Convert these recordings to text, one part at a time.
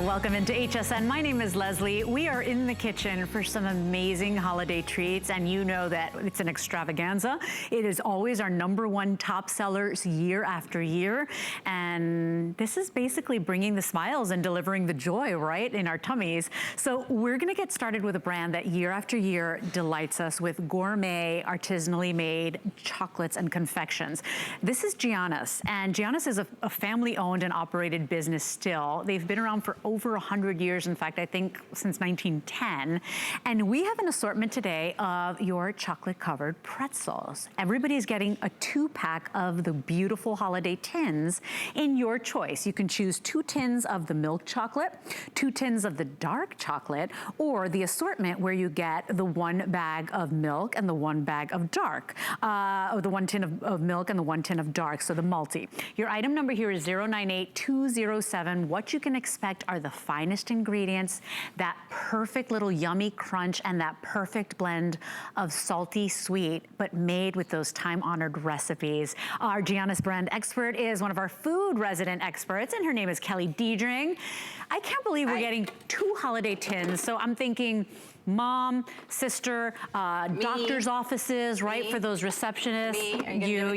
Welcome into HSN. My name is Leslie. We are in the kitchen for some amazing holiday treats, and you know that it's an extravaganza. It is always our #1 top sellers year after year, and this is basically bringing the smiles and delivering the joy, right, in our tummies. So we're gonna get started with a brand that year after year delights us with gourmet, artisanally made chocolates and confections. This is Giannios, and Giannios is a family-owned and operated business still. They've been around for over 100 years, in fact, I think since 1910. And we have an assortment today of your chocolate-covered pretzels. Everybody's getting a 2-pack of the beautiful holiday tins in your choice. You can choose 2 tins of the milk chocolate, 2 tins of the dark chocolate, or the assortment where you get the 1 bag of milk and the 1 bag of dark, or the 1 tin of milk and the 1 tin of dark, so the multi. Your item number here is 098207. What you can expect are the finest ingredients, that perfect little yummy crunch, and that perfect blend of salty sweet, but made with those time-honored recipes. Our Giannios brand expert is one of our food resident experts, and her name is Kelly Diedring. I can't believe we're getting 2 holiday tins, so I'm thinking mom, sister, doctor's offices, right, for those receptionists. You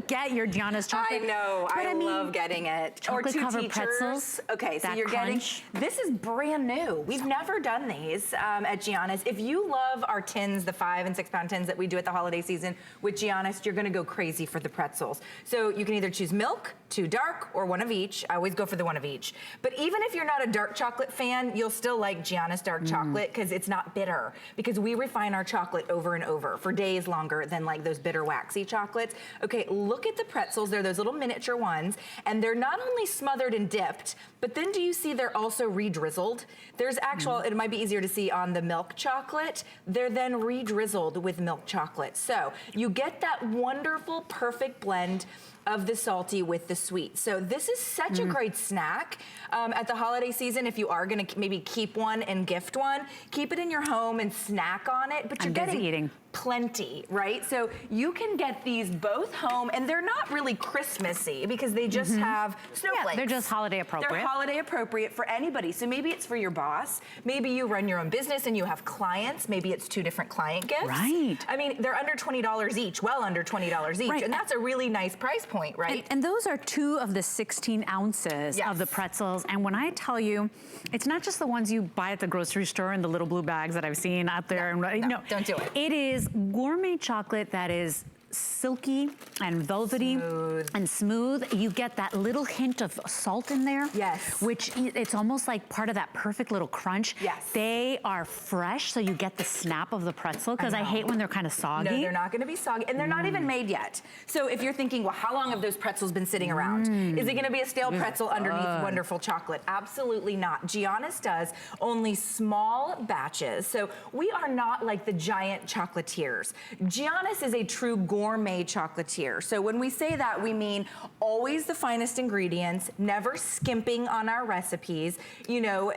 get your Giannios chocolate. I know, I love getting it. Chocolate covered pretzels. Okay, so you're getting, this is brand new. We've never done these at Giannios. If you love our tins, the 5 and 6 pound tins that we do at the holiday season with Giannios, you're gonna go crazy for the pretzels. So you can either choose milk, 2 dark, or 1 of each. I always go for the 1 of each. But even if you're not a dark chocolate fan, you'll still like Giannios dark chocolate, because it's not bitter, because we refine our chocolate over and over for days longer than like those bitter waxy chocolates. Okay, look at the pretzels. They're those little miniature ones, and they're not only smothered and dipped, but then do you see they're also re-drizzled? There's actual, it might be easier to see on the milk chocolate, they're then re-drizzled with milk chocolate. So you get that wonderful, perfect blend of the salty with the sweet. So this is such a great snack at the holiday season. If you are gonna maybe keep one and gift one, keep it in your home and snack on it, but you're getting plenty, right? So you can get these both home, and they're not really Christmassy because they just have snowflakes. Yeah, they're just holiday appropriate. They're holiday appropriate for anybody. So maybe it's for your boss. Maybe you run your own business and you have clients. Maybe it's 2 different client gifts. Right. I mean, they're under $20 each, well under $20 each. Right. And that's a really nice price point, right? And those are 2 of the 16 ounces of the pretzels. And when I tell you, it's not just the ones you buy at the grocery store in the little blue bags that I've seen out there. No, don't do it. It is gourmet chocolate that is silky and velvety and smooth. You get that little hint of salt in there. Yes. Which it's almost like part of that perfect little crunch. Yes. They are fresh, so you get the snap of the pretzel, because I hate when they're kind of soggy. No, they're not gonna be soggy, and they're not even made yet. So if you're thinking, well, how long have those pretzels been sitting around? Is it gonna be a stale pretzel underneath wonderful chocolate? Absolutely not. Giannios does only small batches, so we are not like the giant chocolatiers. Giannios is a true gourmet chocolatier. So when we say that, we mean always the finest ingredients, never skimping on our recipes. You know,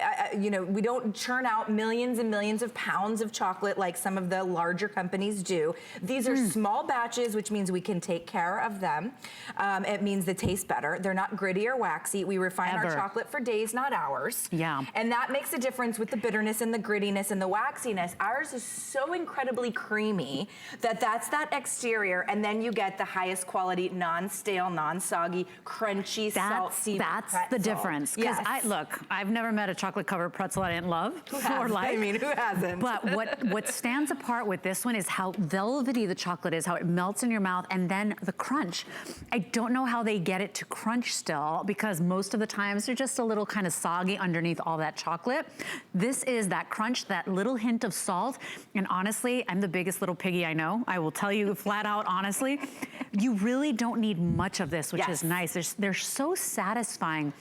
we don't churn out millions and millions of pounds of chocolate like some of the larger companies do. These are small batches, which means we can take care of them. It means they taste better. They're not gritty or waxy. We refine our chocolate for days, not hours. Yeah. And that makes a difference with the bitterness and the grittiness and the waxiness. Ours is so incredibly creamy that's that exterior, and then you get the highest quality, non-stale, non-soggy, crunchy, salty That's pretzel. the difference. Because look, I've never met a chocolate covered pretzel I didn't love or like. I mean, who hasn't? But what stands apart with this one is how velvety the chocolate is, how it melts in your mouth, and then the crunch. I don't know how they get it to crunch still, because most of the times they're just a little kind of soggy underneath all that chocolate. This is that crunch, that little hint of salt. And honestly, I'm the biggest little piggy I know. I will tell you flat out, honestly, you really don't need much of this, which is nice. They're so satisfying.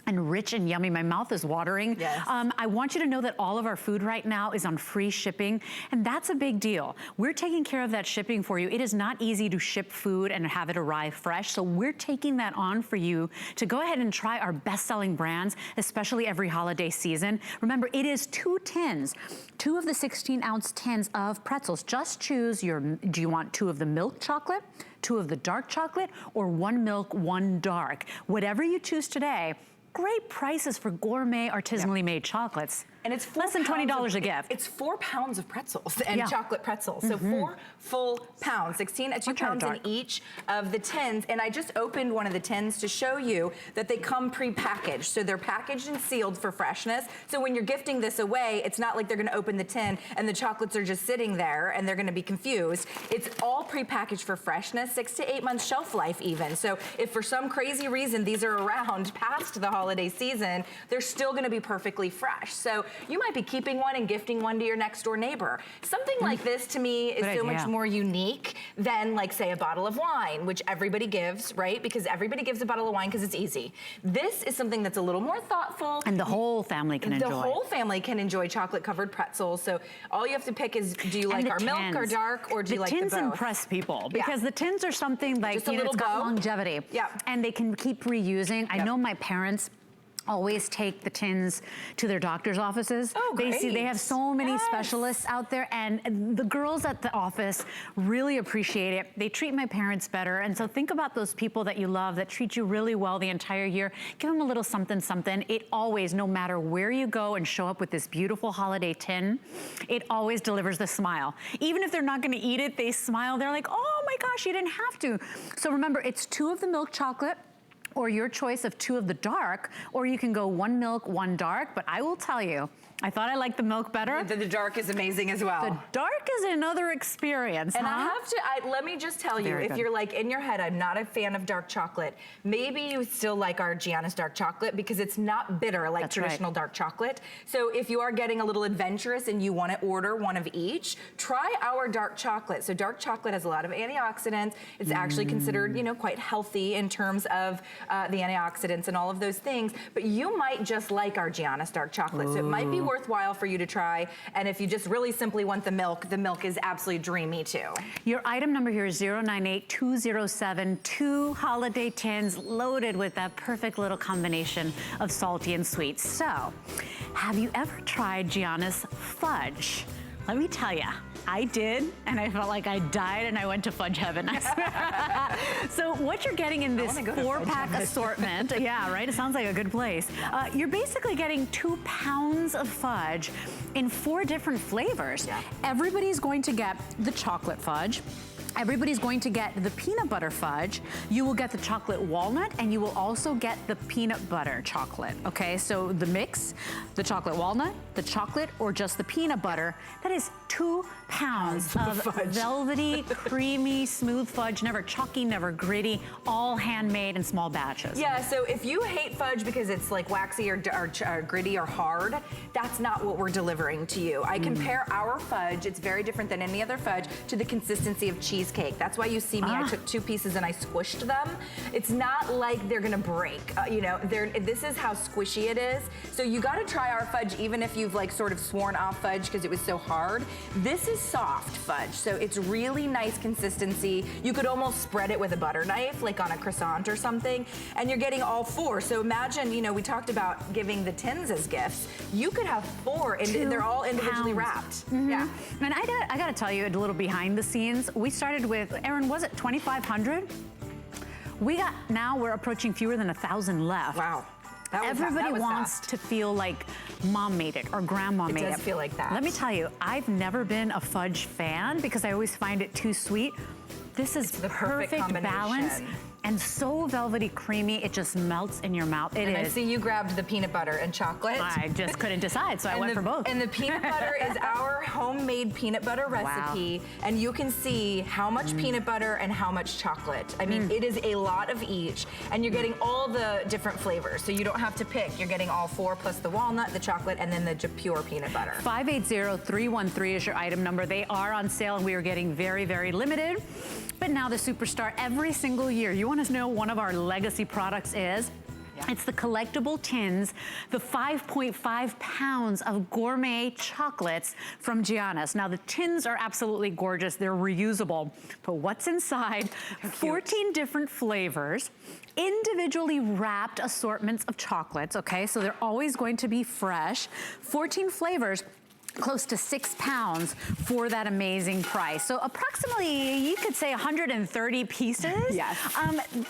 and rich and yummy. My mouth is watering. Yes. I want you to know that all of our food right now is on free shipping, and that's a big deal. We're taking care of that shipping for you. It is not easy to ship food and have it arrive fresh, so we're taking that on for you to go ahead and try our best-selling brands, especially every holiday season. Remember, it is 2 tins, 2 of the 16-ounce tins of pretzels. Just choose do you want 2 of the milk chocolate, 2 of the dark chocolate, or 1 milk, 1 dark? Whatever you choose today, great prices for gourmet, artisanally made chocolates. And it's less than $20 a gift. It's 4 pounds of pretzels and chocolate pretzels. So 4 full pounds, 16 at 2 pounds in each of the tins. And I just opened one of the tins to show you that they come pre-packaged. So they're packaged and sealed for freshness. So when you're gifting this away, it's not like they're gonna open the tin and the chocolates are just sitting there and they're gonna be confused. It's all pre-packaged for freshness, 6 to 8 months shelf life even. So if for some crazy reason these are around past the holiday season, they're still gonna be perfectly fresh. So you might be keeping one and gifting one to your next door neighbor. Something like this to me is so much more unique than, like, say, a bottle of wine, which everybody gives, right? Because everybody gives a bottle of wine because it's easy. This is something that's a little more thoughtful. And the whole family can enjoy. The whole family can enjoy chocolate-covered pretzels. So all you have to pick is, do you like our milk or dark, or do you like the both? The tins impress people because the tins are something like, it's got longevity. And they can keep reusing. I know my parents always take the tins to their doctor's offices. Oh, great. They have so many specialists out there, and the girls at the office really appreciate it. They treat my parents better, and so think about those people that you love that treat you really well the entire year. Give them a little something, something. It always, no matter where you go and show up with this beautiful holiday tin, it always delivers the smile. Even if they're not gonna eat it, they smile. They're like, oh my gosh, you didn't have to. So remember, it's 2 of the milk chocolate, or your choice of 2 of the dark, or you can go 1 milk, 1 dark. But I will tell you, I thought I liked the milk better. The dark is amazing as well. The dark is another experience, And I have to, let me just tell you, if you're like in your head, I'm not a fan of dark chocolate, maybe you still like our Giannios dark chocolate because it's not bitter like traditional dark chocolate. So if you are getting a little adventurous and you want to order one of each, try our dark chocolate. So dark chocolate has a lot of antioxidants. It's actually considered, you know, quite healthy in terms of the antioxidants and all of those things, but you might just like our Giannios dark chocolate. So it might be worthwhile for you to try. And if you just really simply want the milk is absolutely dreamy too. Your item number here is 098207, 2 holiday tins loaded with that perfect little combination of salty and sweet. So, have you ever tried Giannios fudge? Let me tell you, I did, and I felt like I died and I went to fudge heaven, I swear. So what you're getting in this 4-pack assortment, yeah, right? It sounds like a good place. You're basically getting 2 pounds of fudge in 4 different flavors. Everybody's going to get the chocolate fudge. Everybody's going to get the peanut butter fudge. You will get the chocolate walnut, and you will also get the peanut butter chocolate, okay? So the mix, the chocolate walnut, the chocolate, or just the peanut butter, that is 2 pounds of velvety, creamy, smooth fudge, never chalky, never gritty, all handmade in small batches. Yeah, so if you hate fudge because it's like waxy or gritty or hard, that's not what we're delivering to you. I compare our fudge, it's very different than any other fudge, to the consistency of cheesecake. That's why you see me, I took 2 pieces and I squished them. It's not like they're gonna break, you know, this is how squishy it is. So you gotta try our fudge even if you've like sort of sworn off fudge because it was so hard. This is soft fudge, so it's really nice consistency. You could almost spread it with a butter knife, like on a croissant or something, and you're getting all 4. So imagine, you know, we talked about giving the tins as gifts. You could have 4, and they're all individually wrapped. Yeah. And I gotta tell you a little behind the scenes. We started with, Erin, was it 2,500? Now we're approaching fewer than 1,000 left. Wow. Everybody wants to feel like mom made it or grandma made it. It does feel like that. Let me tell you, I've never been a fudge fan because I always find it too sweet. This is the perfect balance. And so velvety creamy, it just melts in your mouth. It is. I see you grabbed the peanut butter and chocolate. I just couldn't decide, so I went for both. And the peanut butter is our homemade peanut butter recipe. And you can see how much peanut butter and how much chocolate. I mean, it is a lot of each. And you're getting all the different flavors. So you don't have to pick. You're getting all 4 plus the walnut, the chocolate, and then the pure peanut butter. 580313 is your item number. They are on sale and we are getting very, very limited. But now the superstar every single year. You want to know one of our legacy products is? It's the Collectible Tins, the 5.5 pounds of gourmet chocolates from Giannios. Now, the tins are absolutely gorgeous. They're reusable. But what's inside? 14 different flavors, individually wrapped assortments of chocolates, okay? So they're always going to be fresh. 14 flavors. Close to 6 pounds for that amazing price. So approximately, you could say 130 pieces. Yes.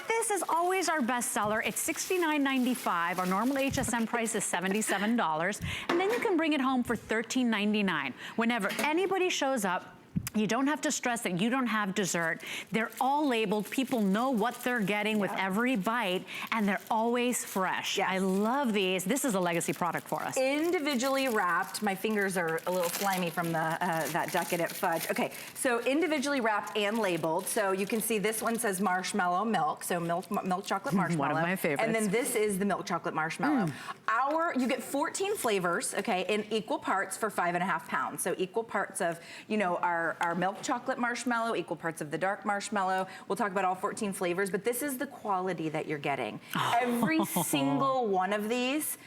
This is always our best seller. It's $69.95. Our normal HSN price is $77. And then you can bring it home for $13.99. Whenever anybody shows up, you don't have to stress that you don't have dessert. They're all labeled. People know what they're getting with every bite, and they're always fresh. Yes. I love these. This is a legacy product for us. Individually wrapped. My fingers are a little slimy from the that decadent fudge. Okay, so individually wrapped and labeled. So you can see this one says marshmallow milk. So milk chocolate marshmallow. One of my favorites. And then this is the milk chocolate marshmallow. You get 14 flavors, okay, in equal parts for 5.5 pounds. So equal parts of, you know, our milk chocolate marshmallow, equal parts of the dark marshmallow. We'll talk about all 14 flavors, but this is the quality that you're getting. Every single one of these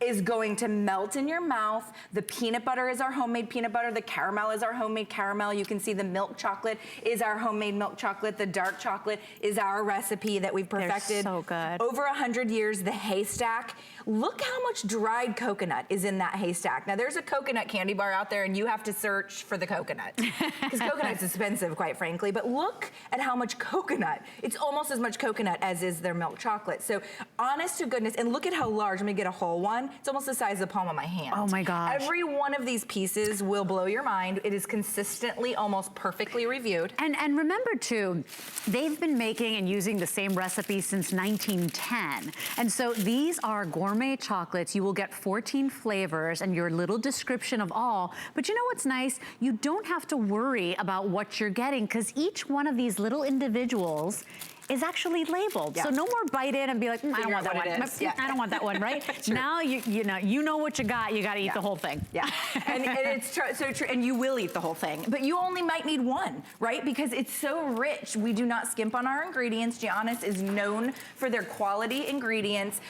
is going to melt in your mouth. The peanut butter is our homemade peanut butter. The caramel is our homemade caramel. You can see the milk chocolate is our homemade milk chocolate. The dark chocolate is our recipe that we've perfected. They're so good. Over 100 years, the Haystack. Look how much dried coconut is in that Haystack. Now there's a coconut candy bar out there and you have to search for the coconut. Because coconut's expensive, quite frankly, but look at how much coconut. It's almost as much coconut as is their milk chocolate. So honest to goodness, and look at how large, I'm gonna get a whole one. It's almost the size of the palm of my hand. Oh my gosh. Every one of these pieces will blow your mind. It is consistently, almost perfectly reviewed. And remember too, they've been making and using the same recipe since 1910. And so these are gourmet chocolates. You will get 14 flavors and your little description of all. But you know what's nice? You don't have to worry about what you're getting because each one of these little individuals is actually labeled. Yeah. So no more bite in and be like, I don't want that one. I don't want that one, right? Now you know what you got. You got to eat the whole thing. Yeah, and it's so true. And you will eat the whole thing, but you only might need one, right? Because it's so rich. We do not skimp on our ingredients. Giannios is known for their quality ingredients.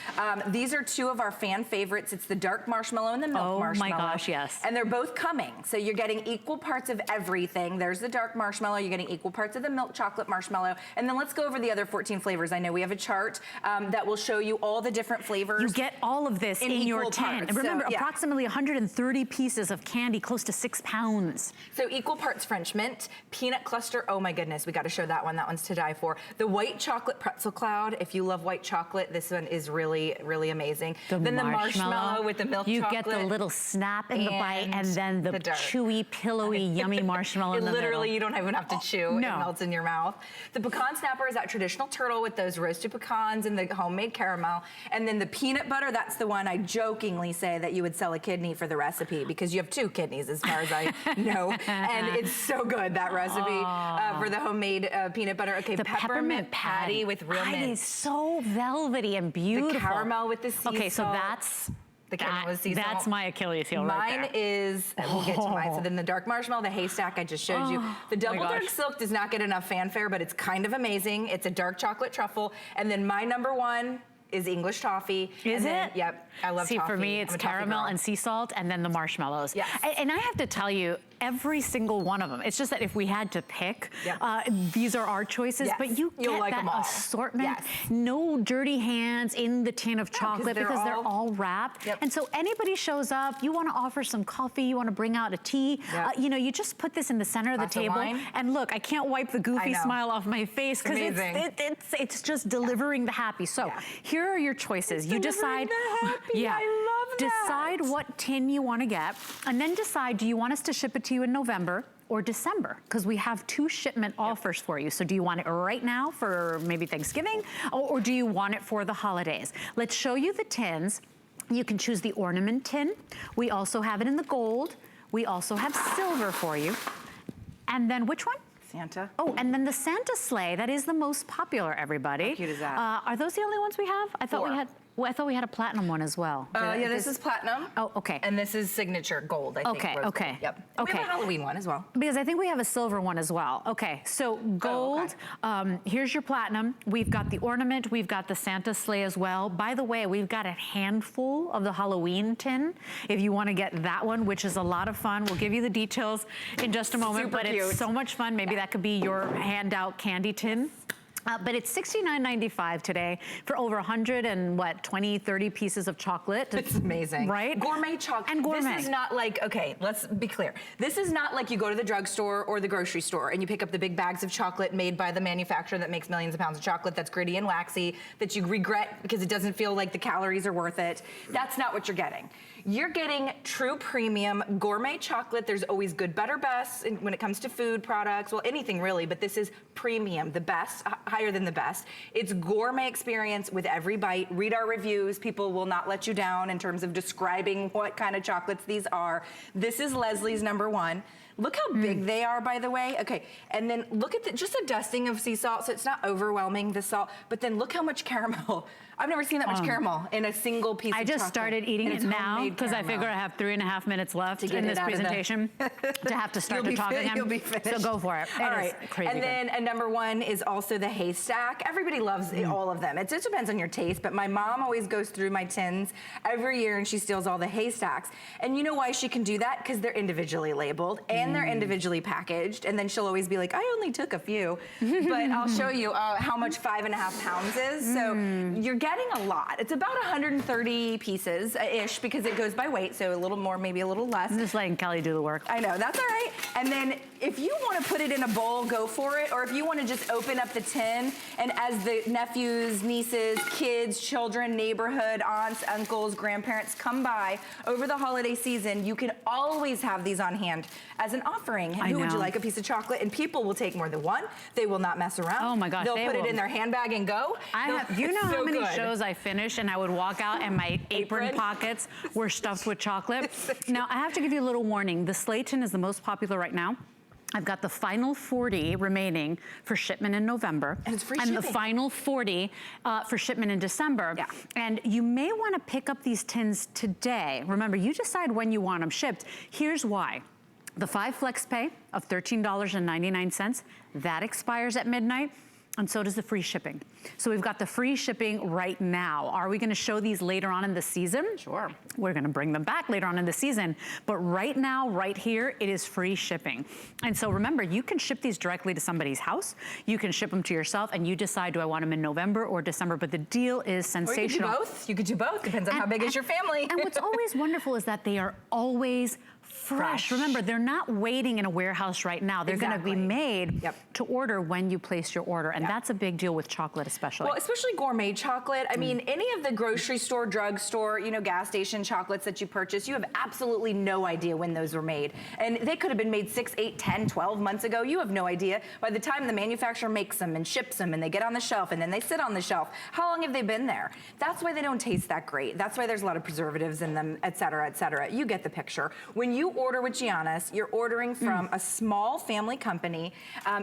These are two of our fan favorites. It's the dark marshmallow and the milk marshmallow. Oh my gosh, yes. And they're both coming. So you're getting equal parts of everything. There's the dark marshmallow. You're getting equal parts of the milk chocolate marshmallow. And then let's go over the other 14 flavors. I know we have a chart that will show you all the different flavors. You get all of this in your tin. Parts. And remember, So, approximately 130 pieces of candy, close to 6 pounds. So equal parts French mint, peanut cluster. Oh my goodness, we got to show that one. That one's to die for. The white chocolate pretzel cloud. If you love white chocolate, this one is really, really amazing. Then the marshmallow with the milk chocolate. You get the little snap in the bite and then the chewy, pillowy, yummy marshmallow in the middle. Literally, you don't even have to chew. No. It melts in your mouth. The pecan snapper is that traditional turtle with those roasted pecans and the homemade caramel. And then the peanut butter, that's the one I jokingly say that you would sell a kidney for the recipe because you have 2 kidneys as far as I know. And it's so good, that recipe for the homemade peanut butter. Okay, the peppermint patty with real mint. It is so velvety and beautiful. The caramel with the sea salt. Okay, so that's... That's my Achilles heel right there. Mine is, we'll get to mine. So then the dark marshmallow, the Haystack I just showed you. The double dark silk does not get enough fanfare, but it's kind of amazing. It's a dark chocolate truffle. And then my number one is English toffee. Is it? Yep, I love toffee. See, for me, it's caramel and sea salt and then the marshmallows. Yes. And I have to tell you, every single one of them. It's just that if we had to pick, these are our choices, but you get like that assortment. No dirty hands in the tin of chocolate because they're all wrapped. And so anybody shows up, you want to offer some coffee, you want to bring out a tea, you know, you just put this in the center of the table. And look, I can't wipe the goofy smile off my face because it's just delivering the happy. So here are your choices. You decide. I love that. Decide what tin you want to get, and then decide, do you want us to ship it to you in November or December? Because we have 2 shipment offers for you. So do you want it right now for maybe Thanksgiving, or do you want it for the holidays? Let's show you the tins. You can choose the ornament tin. We also have it in the gold. We also have silver for you. And then which one? Santa. Oh, and then the Santa sleigh, that is the most popular, everybody. How cute is that? Are those the only ones we have? I thought we had Well, I thought we had a platinum one as well. Yeah, this is platinum. Oh, okay. And this is signature gold, I think. Okay, rose okay. gold. Yep. Okay. We have a Halloween one as well. Because I think we have a silver one as well. Okay, so gold, here's your platinum. We've got the ornament, we've got the Santa sleigh as well. By the way, we've got a handful of the Halloween tin if you want to get that one, which is a lot of fun. We'll give you the details in just a moment, Super but cute. it's so much fun. Maybe that could be your handout candy tin. But it's $69.95 today for over 20, 30 pieces of chocolate. It's amazing. Right? Gourmet chocolate. And gourmet. This is not like, okay, let's be clear. This is not like you go to the drugstore or the grocery store and you pick up the big bags of chocolate made by the manufacturer that makes millions of pounds of chocolate that's gritty and waxy that you regret because it doesn't feel like the calories are worth it. That's not what you're getting. You're getting true premium gourmet chocolate. There's always good, better, best when it comes to food products. Well, anything really, but this is premium, the best, higher than the best. It's gourmet experience with every bite. Read our reviews. People will not let you down in terms of describing what kind of chocolates these are. This is Leslie's #1. Look how big they are, by the way. Okay, and then look at just a dusting of sea salt, so it's not overwhelming, the salt, but then look how much caramel. I've never seen that much caramel in a single piece of chocolate. I just started eating it now because I figure I have 3.5 minutes left in this presentation to have to start to talk again. You'll be finished. So go for it. All right. Crazy and then a #1 is also the Haystack. Everybody loves all of them. It just depends on your taste, but my mom always goes through my tins every year and she steals all the Haystacks. And you know why she can do that? Because they're individually labeled and they're individually packaged. And then she'll always be like, I only took a few. But I'll show you how much 5.5 pounds is. So you're getting a lot. It's about 130 pieces-ish because it goes by weight, so a little more, maybe a little less. I'm just letting Kelly do the work. I know, that's all right. And then if you want to put it in a bowl, go for it. Or if you want to just open up the tin and as the nephews, nieces, kids, children, neighborhood, aunts, uncles, grandparents come by over the holiday season, you can always have these on hand as an offering. Who would you like a piece of chocolate? And people will take more than one. They will not mess around. Oh my gosh, They'll put it in their handbag and go. You know how many shows I finished and I would walk out and my apron pockets were stuffed with chocolate? Now, I have to give you a little warning. The sleigh tin is the most popular right now. I've got the final 40 remaining for shipment in November. And it's free shipping. And the final 40 for shipment in December. Yeah. And you may want to pick up these tins today. Remember, you decide when you want them shipped. Here's why. The 5 flex pay of $13.99, that expires at midnight. And so does the free shipping. So we've got the free shipping right now. Are we gonna show these later on in the season? Sure. We're gonna bring them back later on in the season. But right now, right here, it is free shipping. And so remember, you can ship these directly to somebody's house. You can ship them to yourself and you decide, do I want them in November or December? But the deal is sensational. Or you could do both. You could do both, depends on how big is your family. And what's always wonderful is that they are always fresh. Remember, they're not waiting in a warehouse right now. They're gonna be made to order when you place your order. And that's a big deal with chocolate especially. Well, especially gourmet chocolate. I mean, any of the grocery store, drugstore, gas station chocolates that you purchase, you have absolutely no idea when those were made. And they could have been made 6, 8, 10, 12 months ago. You have no idea. By the time the manufacturer makes them and ships them and they get on the shelf and then they sit on the shelf, how long have they been there? That's why they don't taste that great. That's why there's a lot of preservatives in them, et cetera, et cetera. You get the picture. When you order with Giannios, you're ordering from a small family company,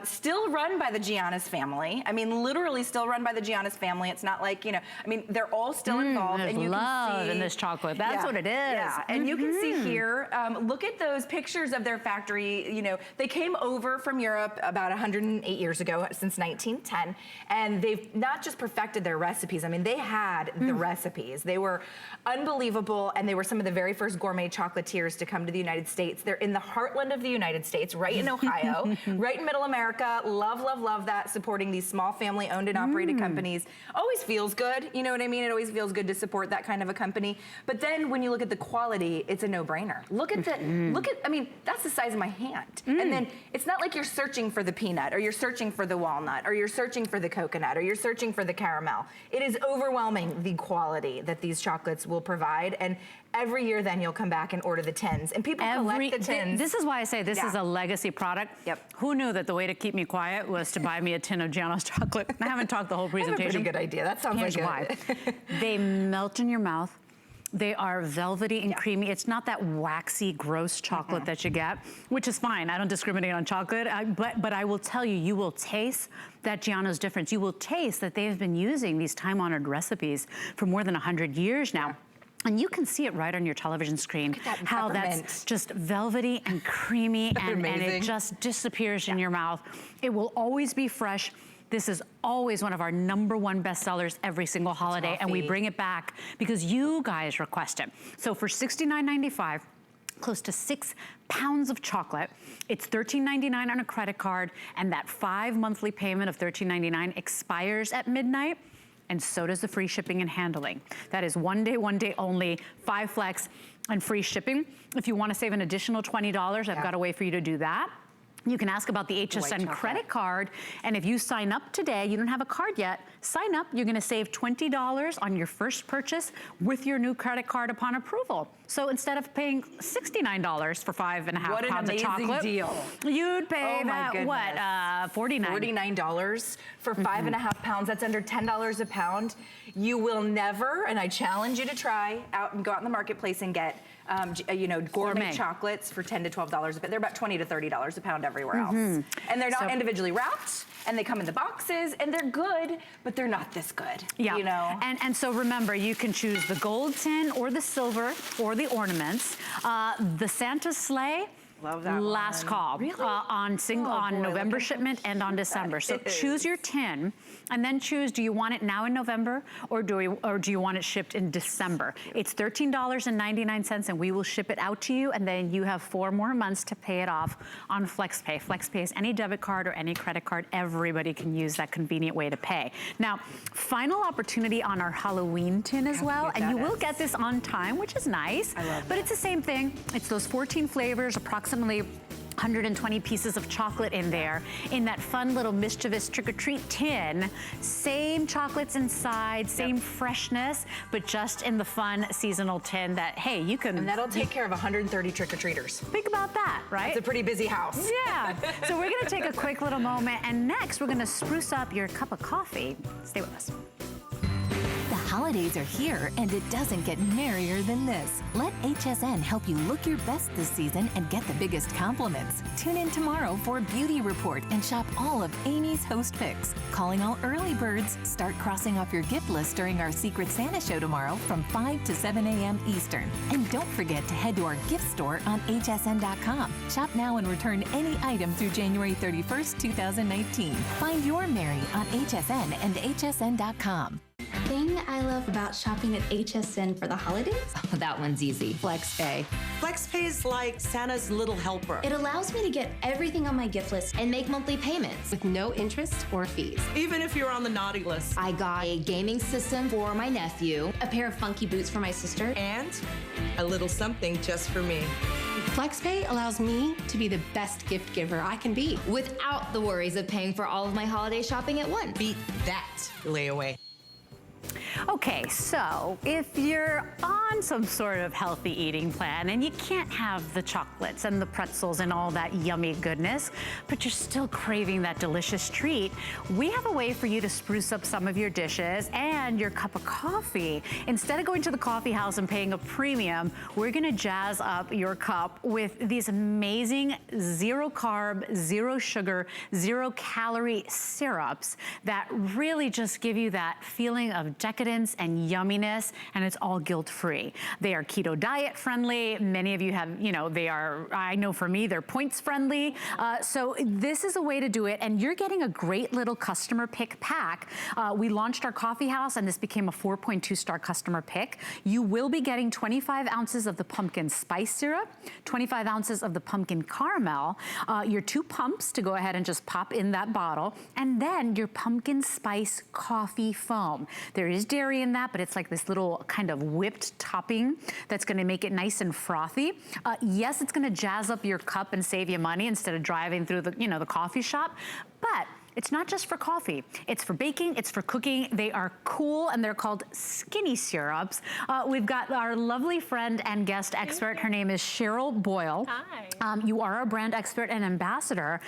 still run by the Giannios family. I mean, literally still run by the Giannios family. It's not like, I mean, they're all still involved. There's and you love can see, in this chocolate. That's what it is. Yeah, and you can see here, look at those pictures of their factory. They came over from Europe about 108 years ago, since 1910, and they've not just perfected their recipes. I mean, they had the recipes. They were unbelievable, and they were some of the very first gourmet chocolatiers to come to the United States. They're in the heartland of the United States, right in Ohio, right in middle America. Love, love, love that, supporting these small family owned and operated companies. Always feels good, you know what I mean? It always feels good to support that kind of a company. But then when you look at the quality, it's a no-brainer. Look at I mean, that's the size of my hand. And then it's not like you're searching for the peanut, or you're searching for the walnut, or you're searching for the coconut, or you're searching for the caramel. It is overwhelming, the quality that these chocolates will provide. And every year then you'll come back and order the tins. And people collect the tins. This is why I say this is a legacy product. Yep. Who knew that the way to keep me quiet was to buy me a tin of Giannios chocolate? I haven't talked the whole presentation. That's a pretty good idea. That sounds Here's like why. They melt in your mouth. They are velvety and creamy. It's not that waxy, gross chocolate that you get, which is fine. I don't discriminate on chocolate, but I will tell you, you will taste that Giannios difference. You will taste that they've been using these time-honored recipes for more than 100 years now. And you can see it right on your television screen, how that's just velvety and creamy and it just disappears in your mouth. It will always be fresh. This is always one of our #1 bestsellers every single holiday, and we bring it back because you guys request it. So for $69.95, close to 6 pounds of chocolate. It's $13.99 on a credit card, and that 5 monthly payment of $13.99 expires at midnight, and so does the free shipping and handling. That is one day only, 5 flex and free shipping. If you wanna save an additional $20, I've got a way for you to do that. You can ask about the HSN credit card, and if you sign up today, you don't have a card yet, sign up, you're gonna save $20 on your first purchase with your new credit card upon approval. So instead of paying $69 for 5.5 pounds of chocolate, what an amazing deal. You'd pay $49 for 5.5 pounds. That's under $10 a pound. You will never, and I challenge you to try out and go out in the marketplace and get gourmet chocolates for $10 to $12 a bit. They're about $20 to $30 a pound everywhere else. And they're not individually wrapped, and they come in the boxes, and they're good, but they're not this good. Yeah, you know? And so remember, you can choose the gold tin or the silver or the ornaments. The Santa sleigh, love that last call. Really? On November shipment and on December. So choose your tin and then choose, do you want it now in November or do you want it shipped in December? It's $13.99 and we will ship it out to you, and then you have 4 more months to pay it off on FlexPay. FlexPay is any debit card or any credit card. Everybody can use that convenient way to pay. Now, final opportunity on our Halloween tin as well, and you will get this on time, which is nice. I love but it's the same thing. It's those 14 flavors, approximately 120 pieces of chocolate in there, in that fun little mischievous trick-or-treat tin. Same chocolates inside, same freshness, but just in the fun seasonal tin that, hey, you can... And that'll take care of 130 trick-or-treaters. Think about that, right? It's a pretty busy house. Yeah. So we're gonna take a quick little moment, and next we're gonna spruce up your cup of coffee. Stay with us. The holidays are here, and it doesn't get merrier than this. Let HSN help you look your best this season and get the biggest compliments. Tune in tomorrow for a beauty report and shop all of Amy's host picks. Calling all early birds, start crossing off your gift list during our Secret Santa show tomorrow from 5 to 7 a.m. Eastern. And don't forget to head to our gift store on hsn.com. Shop now and return any item through January 31st, 2019. Find your Mary on HSN and hsn.com. Thing I love about shopping at HSN for the holidays? Oh, that one's easy. FlexPay. FlexPay is like Santa's little helper. It allows me to get everything on my gift list and make monthly payments With no interest or fees. Even if you're on the naughty list. I got a gaming system for my nephew. a pair of funky boots for my sister. And a little something just for me. FlexPay allows me to be the best gift giver I can be. Without the worries of paying for all of my holiday shopping at once. Beat that layaway. Okay, so if you're on some sort of healthy eating plan and you can't have the chocolates and the pretzels and all that yummy goodness, but you're still craving that delicious treat, we have a way for you to spruce up some of your dishes and your cup of coffee. Instead of going to the coffee house and paying a premium, we're gonna jazz up your cup with these amazing 0 carb, 0 sugar, 0 calorie syrups that really just give you that feeling of decadence and yumminess, and it's all guilt-free. They are keto diet friendly. Many of you have, they are, I know for me, they're points friendly. So this is a way to do it, and you're getting a great little customer pick pack. We launched our coffee house, and this became a 4.2-star customer pick. You will be getting 25 ounces of the pumpkin spice syrup, 25 ounces of the pumpkin caramel, your 2 pumps to go ahead and just pop in that bottle, and then your pumpkin spice coffee foam. There is dairy in that, but it's like this little kind of whipped topping that's gonna make it nice and frothy. Yes, it's gonna jazz up your cup and save you money instead of driving through the, the coffee shop, but It's not just for coffee. It's for baking, it's for cooking. They are cool, and they're called skinny syrups. We've got our lovely friend and guest expert. Her name is Cheryl Boyle. Hi. You are our brand expert and ambassador.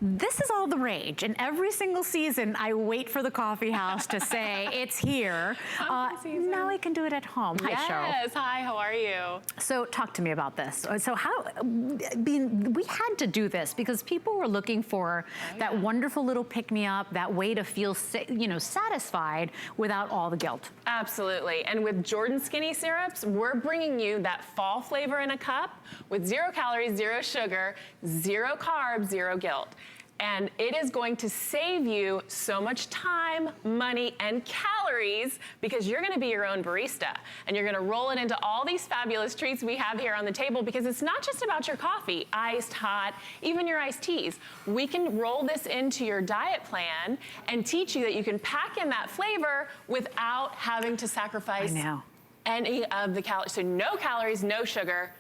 This is all the rage, and every single season I wait for the coffee house to say it's here. Now I can do it at home. Hi, Cheryl. Yes, hi, how are you? So talk to me about this. So we had to do this because people were looking for that wonderful little pick-me-up, that way to feel, satisfied without all the guilt. Absolutely, and with Jordan Skinny Syrups, we're bringing you that fall flavor in a cup with 0 calories, 0 sugar, 0 carbs, 0 guilt. And it is going to save you so much time, money, and calories because you're gonna be your own barista. And you're gonna roll it into all these fabulous treats we have here on the table because it's not just about your coffee, iced, hot, even your iced teas. We can roll this into your diet plan and teach you that you can pack in that flavor without having to sacrifice any of the calories. So no calories, no sugar.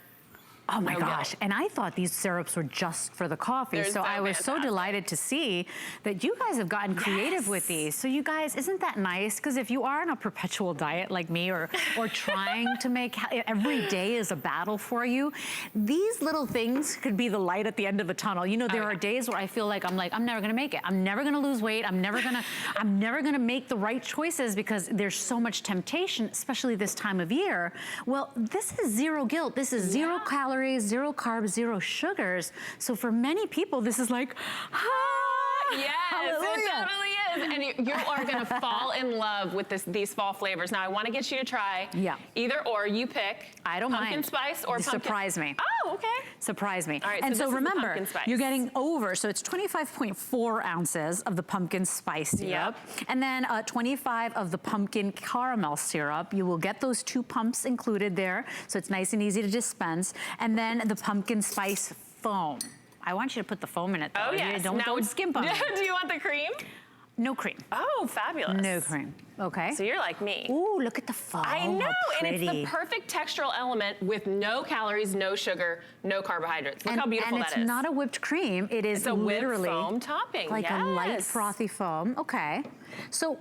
Oh my gosh, and I thought these syrups were just for the coffee, so I was so delighted to see that you guys have gotten creative with these. So you guys, isn't that nice? Because if you are on a perpetual diet like me or trying to make, every day is a battle for you, these little things could be the light at the end of the tunnel. You know, there are days where I feel like, I'm never gonna make it. I'm never gonna lose weight. I'm never gonna make the right choices because there's so much temptation, especially this time of year. Well, this is 0 guilt. This is 0 calories, 0 carbs, 0 sugars. So for many people, this is like, yes, it totally is. And you are gonna fall in love with these fall flavors. Now I wanna get you to try either or, you pick. I don't mind. Pumpkin spice or pumpkin. Surprise me. Oh, okay. Surprise me. All right, and so remember, you're getting so it's 25.4 ounces of the pumpkin spice syrup, and then 25 of the pumpkin caramel syrup. You will get those 2 pumps included there, so it's nice and easy to dispense. And then the pumpkin spice foam. I want you to put the foam in it though. Oh yes. Don't skimp on it. Do you want the cream? No cream. Oh, fabulous. No cream. Okay. So you're like me. Ooh, look at the foam. I know, and it's the perfect textural element with no calories, no sugar, no carbohydrates. Look how beautiful that is. And it's not a whipped cream. It is literally whipped foam topping. Like a light frothy foam. Okay. So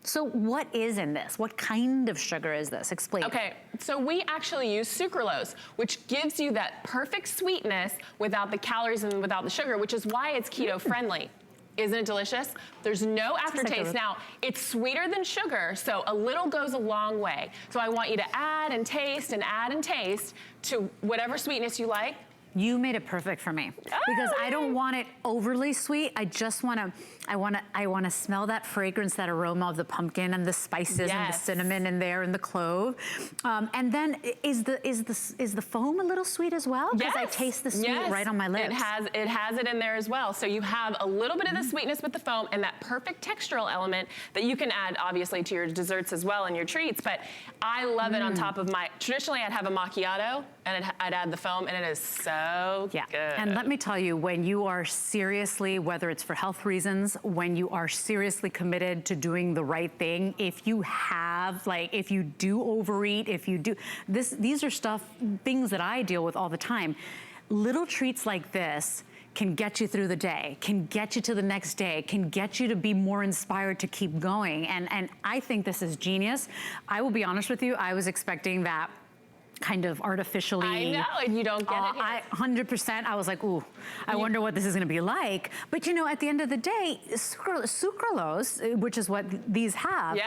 so what is in this? What kind of sugar is this? Explain. Okay, so we actually use sucralose, which gives you that perfect sweetness without the calories and without the sugar, which is why it's keto friendly. Isn't it delicious? There's no aftertaste. Now, it's sweeter than sugar, so a little goes a long way. So I want you to add and taste to whatever sweetness you like. You made it perfect for me because I don't want it overly sweet. I just want to smell that fragrance, that aroma of the pumpkin and the spices and the cinnamon in there and the clove. And then is the foam a little sweet as well? Because I taste the sweet right on my lips. It has it in there as well. So you have a little bit of the sweetness with the foam and that perfect textural element that you can add obviously to your desserts as well and your treats. But I love it on top of traditionally I'd have a macchiato and I'd add the foam, and it is so good. And let me tell you, when you are seriously, whether it's for health reasons, when you are seriously committed to doing the right thing, if you do overeat, these are things that I deal with all the time. Little treats like this can get you through the day, can get you to the next day, can get you to be more inspired to keep going. And I think this is genius. I will be honest with you, I was expecting that kind of artificially. I know, and you don't get it. 100%, I was like, ooh, I wonder what this is gonna be like. But you know, at the end of the day, sucralose, which is what these have,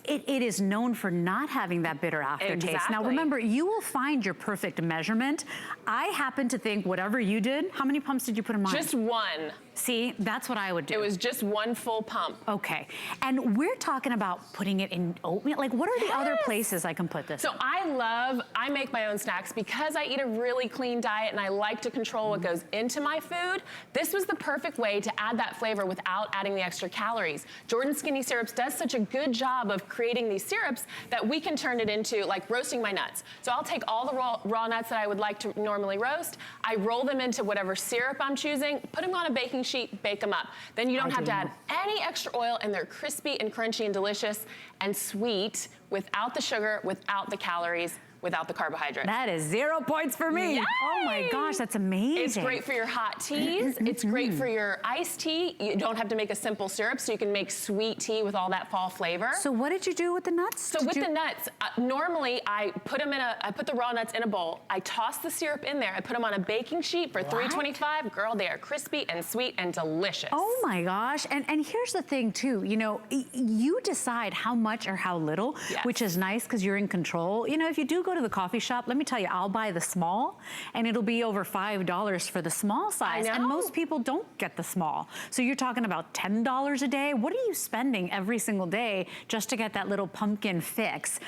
it is known for not having that bitter aftertaste. Now remember, you will find your perfect measurement. I happen to think whatever you did, how many pumps did you put in mine? Just 1. See, that's what I would do. It was just 1 full pump. Okay, and we're talking about putting it in oatmeal. Like, what are the other places I can put this? So I make my own snacks because I eat a really clean diet and I like to control what goes into my food. This was the perfect way to add that flavor without adding the extra calories. Jordan Skinny Syrups does such a good job of creating these syrups that we can turn it into like roasting my nuts. So I'll take all the raw nuts that I would like to normally roast, I roll them into whatever syrup I'm choosing, put them on a baking sheet, bake them up. Then you don't have to add any extra oil, and they're crispy and crunchy and delicious and sweet without the sugar, without the calories. without the carbohydrates. That is 0 points for me. Yay! Oh my gosh, that's amazing. It's great for your hot teas. It's great for your iced tea. You don't have to make a simple syrup, so you can make sweet tea with all that fall flavor. So what did you do with the nuts? So with the nuts, normally I put the raw nuts in a bowl. I toss the syrup in there. I put them on a baking sheet for 325. Girl, they are crispy and sweet and delicious. Oh my gosh, and here's the thing too, you know, you decide how much or how little, which is nice because you're in control. You know, if you do go to the coffee shop, let me tell you, I'll buy the small and it'll be over $5 for the small size. And most people don't get the small. So you're talking about $10 a day. What are you spending every single day just to get that little pumpkin fix?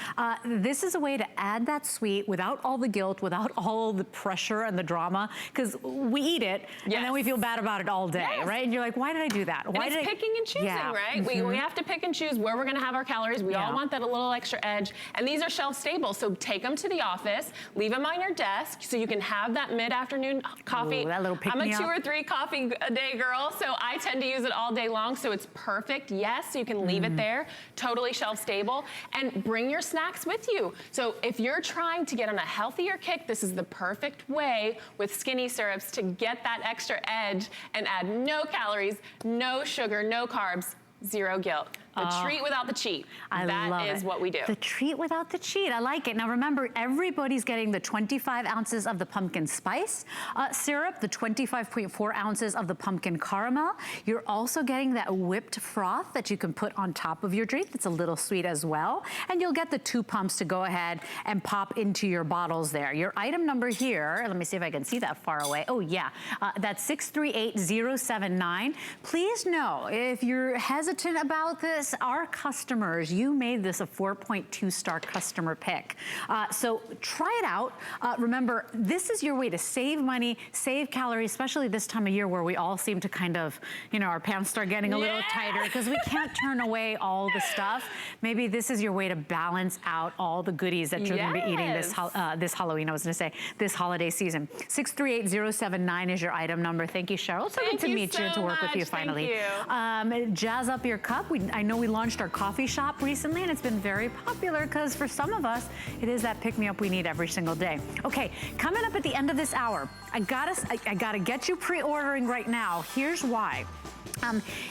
This is a way to add that sweet without all the guilt, without all the pressure and the drama, because we eat it and then we feel bad about it all day, right? And you're like, why did I do that? Why did I? Picking and choosing, right? We have to pick and choose where we're gonna have our calories. We all want that a little extra edge. And these are shelf stable, so take them to the office, leave them on your desk so you can have that mid-afternoon coffee. Ooh, that little I'm a 2 or 3 coffee a day girl, so I tend to use it all day long, so it's perfect. Yes, so you can leave it there, totally shelf stable, and bring your snacks with you. So if you're trying to get on a healthier kick, this is the perfect way with skinny syrups to get that extra edge and add no calories, no sugar, no carbs, 0 guilt. The treat without the cheat. That is what we do. The treat without the cheat. I like it. Now remember, everybody's getting the 25 ounces of the pumpkin spice syrup, the 25.4 ounces of the pumpkin caramel. You're also getting that whipped froth that you can put on top of your drink. It's a little sweet as well. And you'll get the 2 pumps to go ahead and pop into your bottles there. Your item number here, let me see if I can see that far away. Oh yeah, that's 638079. Please know, if you're hesitant about this, our customers, you made this a 4.2 star customer pick. So try it out. Remember, this is your way to save money, save calories, especially this time of year where we all seem to kind of, you know, our pants start getting a little tighter because we can't turn away all the stuff. Maybe this is your way to balance out all the goodies that you're gonna be eating this Halloween, I was gonna say, this holiday season. 638079 is your item number. Thank you, Cheryl. So good to meet you and to work with you finally. Jazz up your cup. I know we launched our coffee shop recently and it's been very popular because for some of us, it is that pick-me-up we need every single day. Okay, coming up at the end of this hour, I gotta get you pre-ordering right now. Here's why.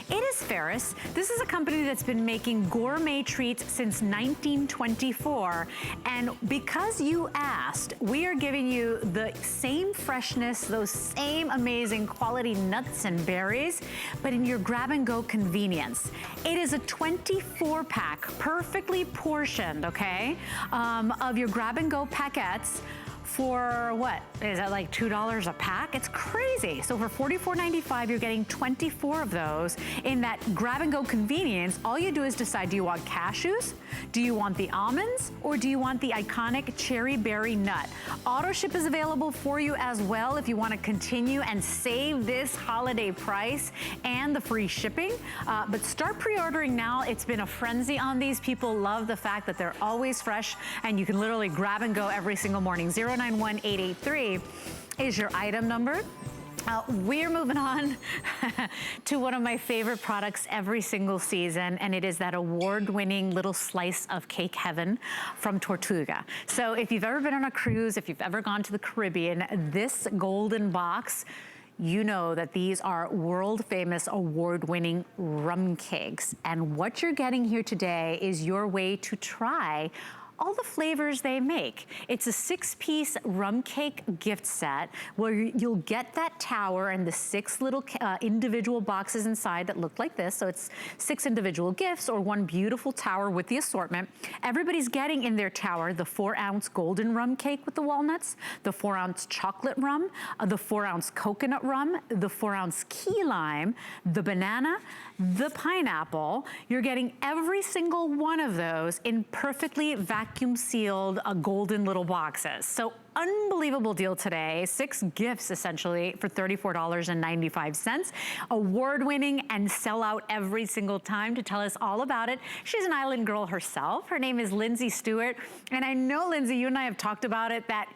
It is Ferris. This is a company that's been making gourmet treats since 1924. And because you asked, we are giving you the same freshness, those same amazing quality nuts and berries, but in your grab-and-go convenience. It is a 24-pack, perfectly portioned, okay, of your grab-and-go paquettes. For what? Is that like $2 a pack? It's crazy. So for $44.95, you're getting 24 of those in that grab-and-go convenience. All you do is decide, do you want cashews? Do you want the almonds? Or do you want the iconic cherry berry nut? Auto ship is available for you as well if you want to continue and save this holiday price and the free shipping. But start pre-ordering now. It's been a frenzy on these. People love the fact that they're always fresh and you can literally grab and go every single morning. 091883 is your item number. We're moving on to one of my favorite products every single season, and it is that award-winning little slice of cake heaven from Tortuga. So if you've ever been on a cruise, if you've ever gone to the Caribbean, this golden box, you know that these are world-famous award-winning rum cakes. And what you're getting here today is your way to try all the flavors they make. It's a 6-piece rum cake gift set where you'll get that tower and the 6 little individual boxes inside that look like this. So it's 6 individual gifts or one beautiful tower with the assortment. Everybody's getting in their tower the 4-ounce golden rum cake with the walnuts, the 4-ounce chocolate rum, the 4-ounce coconut rum, the 4-ounce key lime, the banana, the pineapple. You're getting every single one of those in perfectly vacuum sealed golden little boxes. So unbelievable deal today. 6 gifts essentially for $34.95. Award-winning and sell out every single time. To tell us all about it, she's an island girl herself. Her name is Lindsay Stewart. And I know, Lindsay, you and I have talked about it, that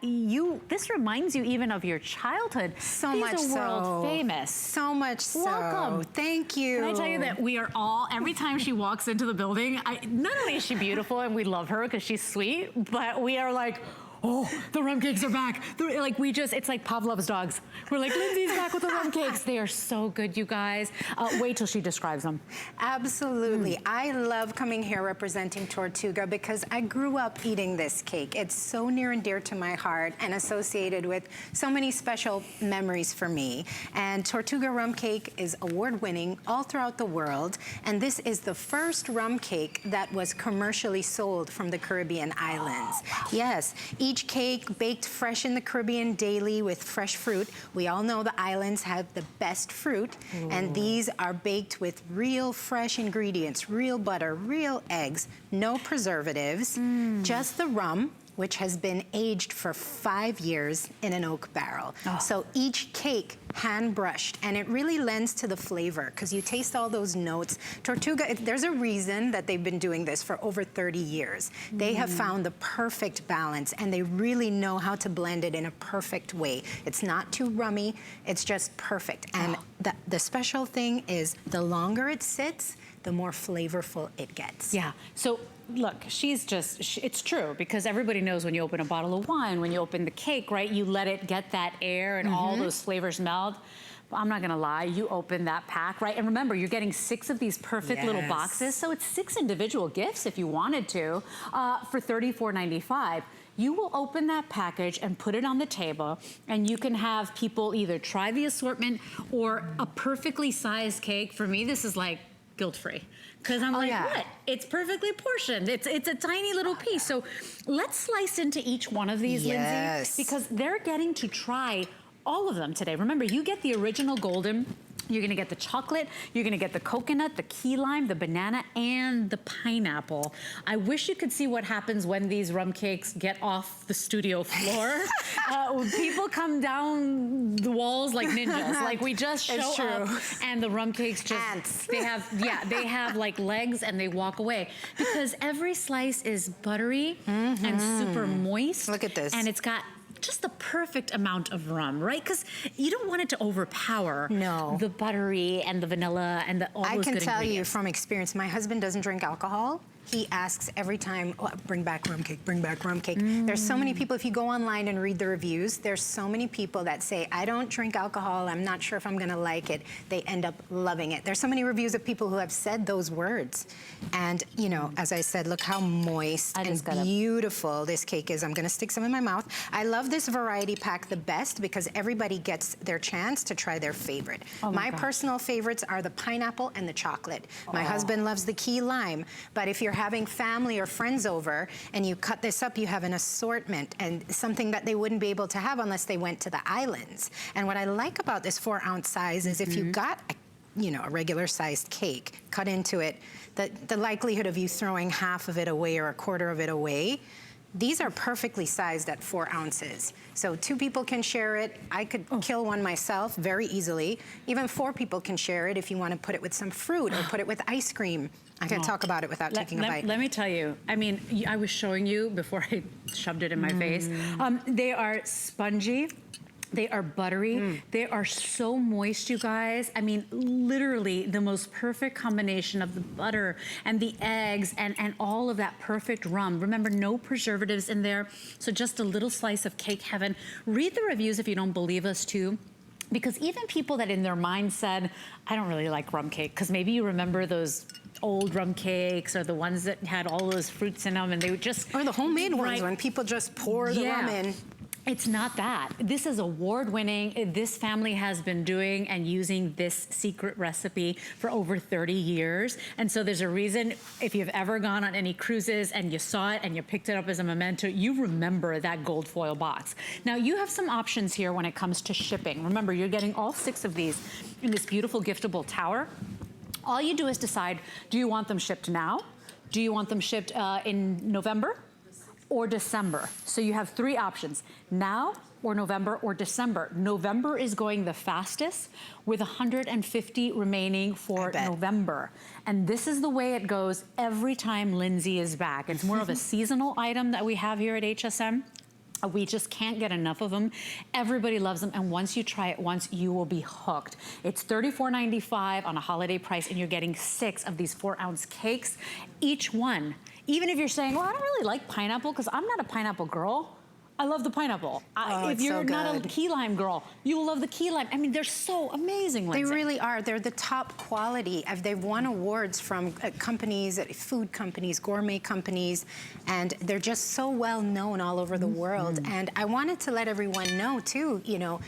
this reminds you even of your childhood. So These much are so. world famous. So much so. Welcome. Thank you. Can I tell you that we are all, every time she walks into the building, not only is she beautiful and we love her because she's sweet, but we are like, oh, the rum cakes are back. Like it's like Pavlov's dogs. We're like, Lindsay's back with the rum cakes. They are so good, you guys. Wait till she describes them. Absolutely. I love coming here representing Tortuga because I grew up eating this cake. It's so near and dear to my heart and associated with so many special memories for me. And Tortuga Rum Cake is award-winning all throughout the world. And this is the first rum cake that was commercially sold from the Caribbean islands. Yes, each cake baked fresh in the Caribbean daily with fresh fruit. We all know the islands have the best fruit, and these are baked with real fresh ingredients, real butter, real eggs, no preservatives, just the rum, which has been aged for 5 years in an oak barrel. So each cake hand brushed, and it really lends to the flavor because you taste all those notes. Tortuga, there's a reason that they've been doing this for over 30 years. They have found the perfect balance, and they really know how to blend it in a perfect way. It's not too rummy, it's just perfect. And the special thing is the longer it sits, the more flavorful it gets. Yeah, so look, it's true, because everybody knows when you open a bottle of wine, when you open the cake, right, you let it get that air and all those flavors meld. But I'm not gonna lie, you open that pack, right? And remember, you're getting 6 of these perfect little boxes, so it's 6 individual gifts if you wanted to, for $34.95. You will open that package and put it on the table, and you can have people either try the assortment or a perfectly sized cake. For me, this is like guilt-free. Because I'm what? It's perfectly portioned. It's a tiny little piece. So let's slice into each one of these, Lindsay, because they're getting to try all of them today. Remember, you get the original golden. You're gonna get the chocolate, you're gonna get the coconut, the key lime, the banana, and the pineapple. I wish you could see what happens when these rum cakes get off the studio floor. People come down the walls like ninjas. Like we just show up and the rum cakes just, they have like legs and they walk away. Because every slice is buttery and super moist. Look at this. And it's got just the perfect amount of rum, right? Because you don't want it to overpower the buttery and the vanilla and all those good ingredients. I can tell you from experience, my husband doesn't drink alcohol. He asks every time, oh, bring back rum cake, bring back rum cake. There's so many people, if you go online and read the reviews, there's so many people that say, I don't drink alcohol, I'm not sure if I'm gonna like it. They end up loving it. There's so many reviews of people who have said those words. And, you know, as I said, look how moist and beautiful this cake is. I'm gonna stick some in my mouth. I love this variety pack the best because everybody gets their chance to try their favorite. My personal favorites are the pineapple and the chocolate. My husband loves the key lime, but if you're having family or friends over and you cut this up, you have an assortment and something that they wouldn't be able to have unless they went to the islands. And what I like about this 4-ounce size is if you got a regular sized cake, cut into it, the likelihood of you throwing half of it away or a quarter of it away, these are perfectly sized at 4 ounces. So 2 people can share it. I could kill one myself very easily. Even 4 people can share it if you want to put it with some fruit or put it with ice cream. I can talk about it without taking a bite. Let me tell you, I mean, I was showing you before I shoved it in my face. They are spongy. They are buttery. They are so moist, you guys. I mean, literally the most perfect combination of the butter and the eggs and all of that perfect rum. Remember, no preservatives in there. So just a little slice of cake heaven. Read the reviews if you don't believe us too. Because even people that in their mind said, I don't really like rum cake, because maybe you remember those old rum cakes or the ones that had all those fruits in them and they would just... Or the homemade ones when people just pour the rum in. It's not that. This is award-winning. This family has been doing and using this secret recipe for over 30 years. And so there's a reason, if you've ever gone on any cruises and you saw it and you picked it up as a memento, you remember that gold foil box. Now, you have some options here when it comes to shipping. Remember, you're getting all 6 of these in this beautiful giftable tower. All you do is decide, do you want them shipped now? Do you want them shipped in November? Or December. So you have 3 options, now or November or December. November is going the fastest with 150 remaining for November. And this is the way it goes every time Lindsay is back. It's more of a seasonal item that we have here at HSN. We just can't get enough of them. Everybody loves them, and once you try it once, you will be hooked. It's $34.95 on a holiday price, and you're getting 6 of these 4-ounce cakes. Each one, even if you're saying, well, I don't really like pineapple because I'm not a pineapple girl, I love the pineapple. If it's you're so not a good. key lime girl, you will love the key lime. I mean, they're so amazing, Lindsay. They really are. They're the top quality. They've won awards from companies, food companies, gourmet companies, and they're just so well known all over the world. And I wanted to let everyone know too, you know,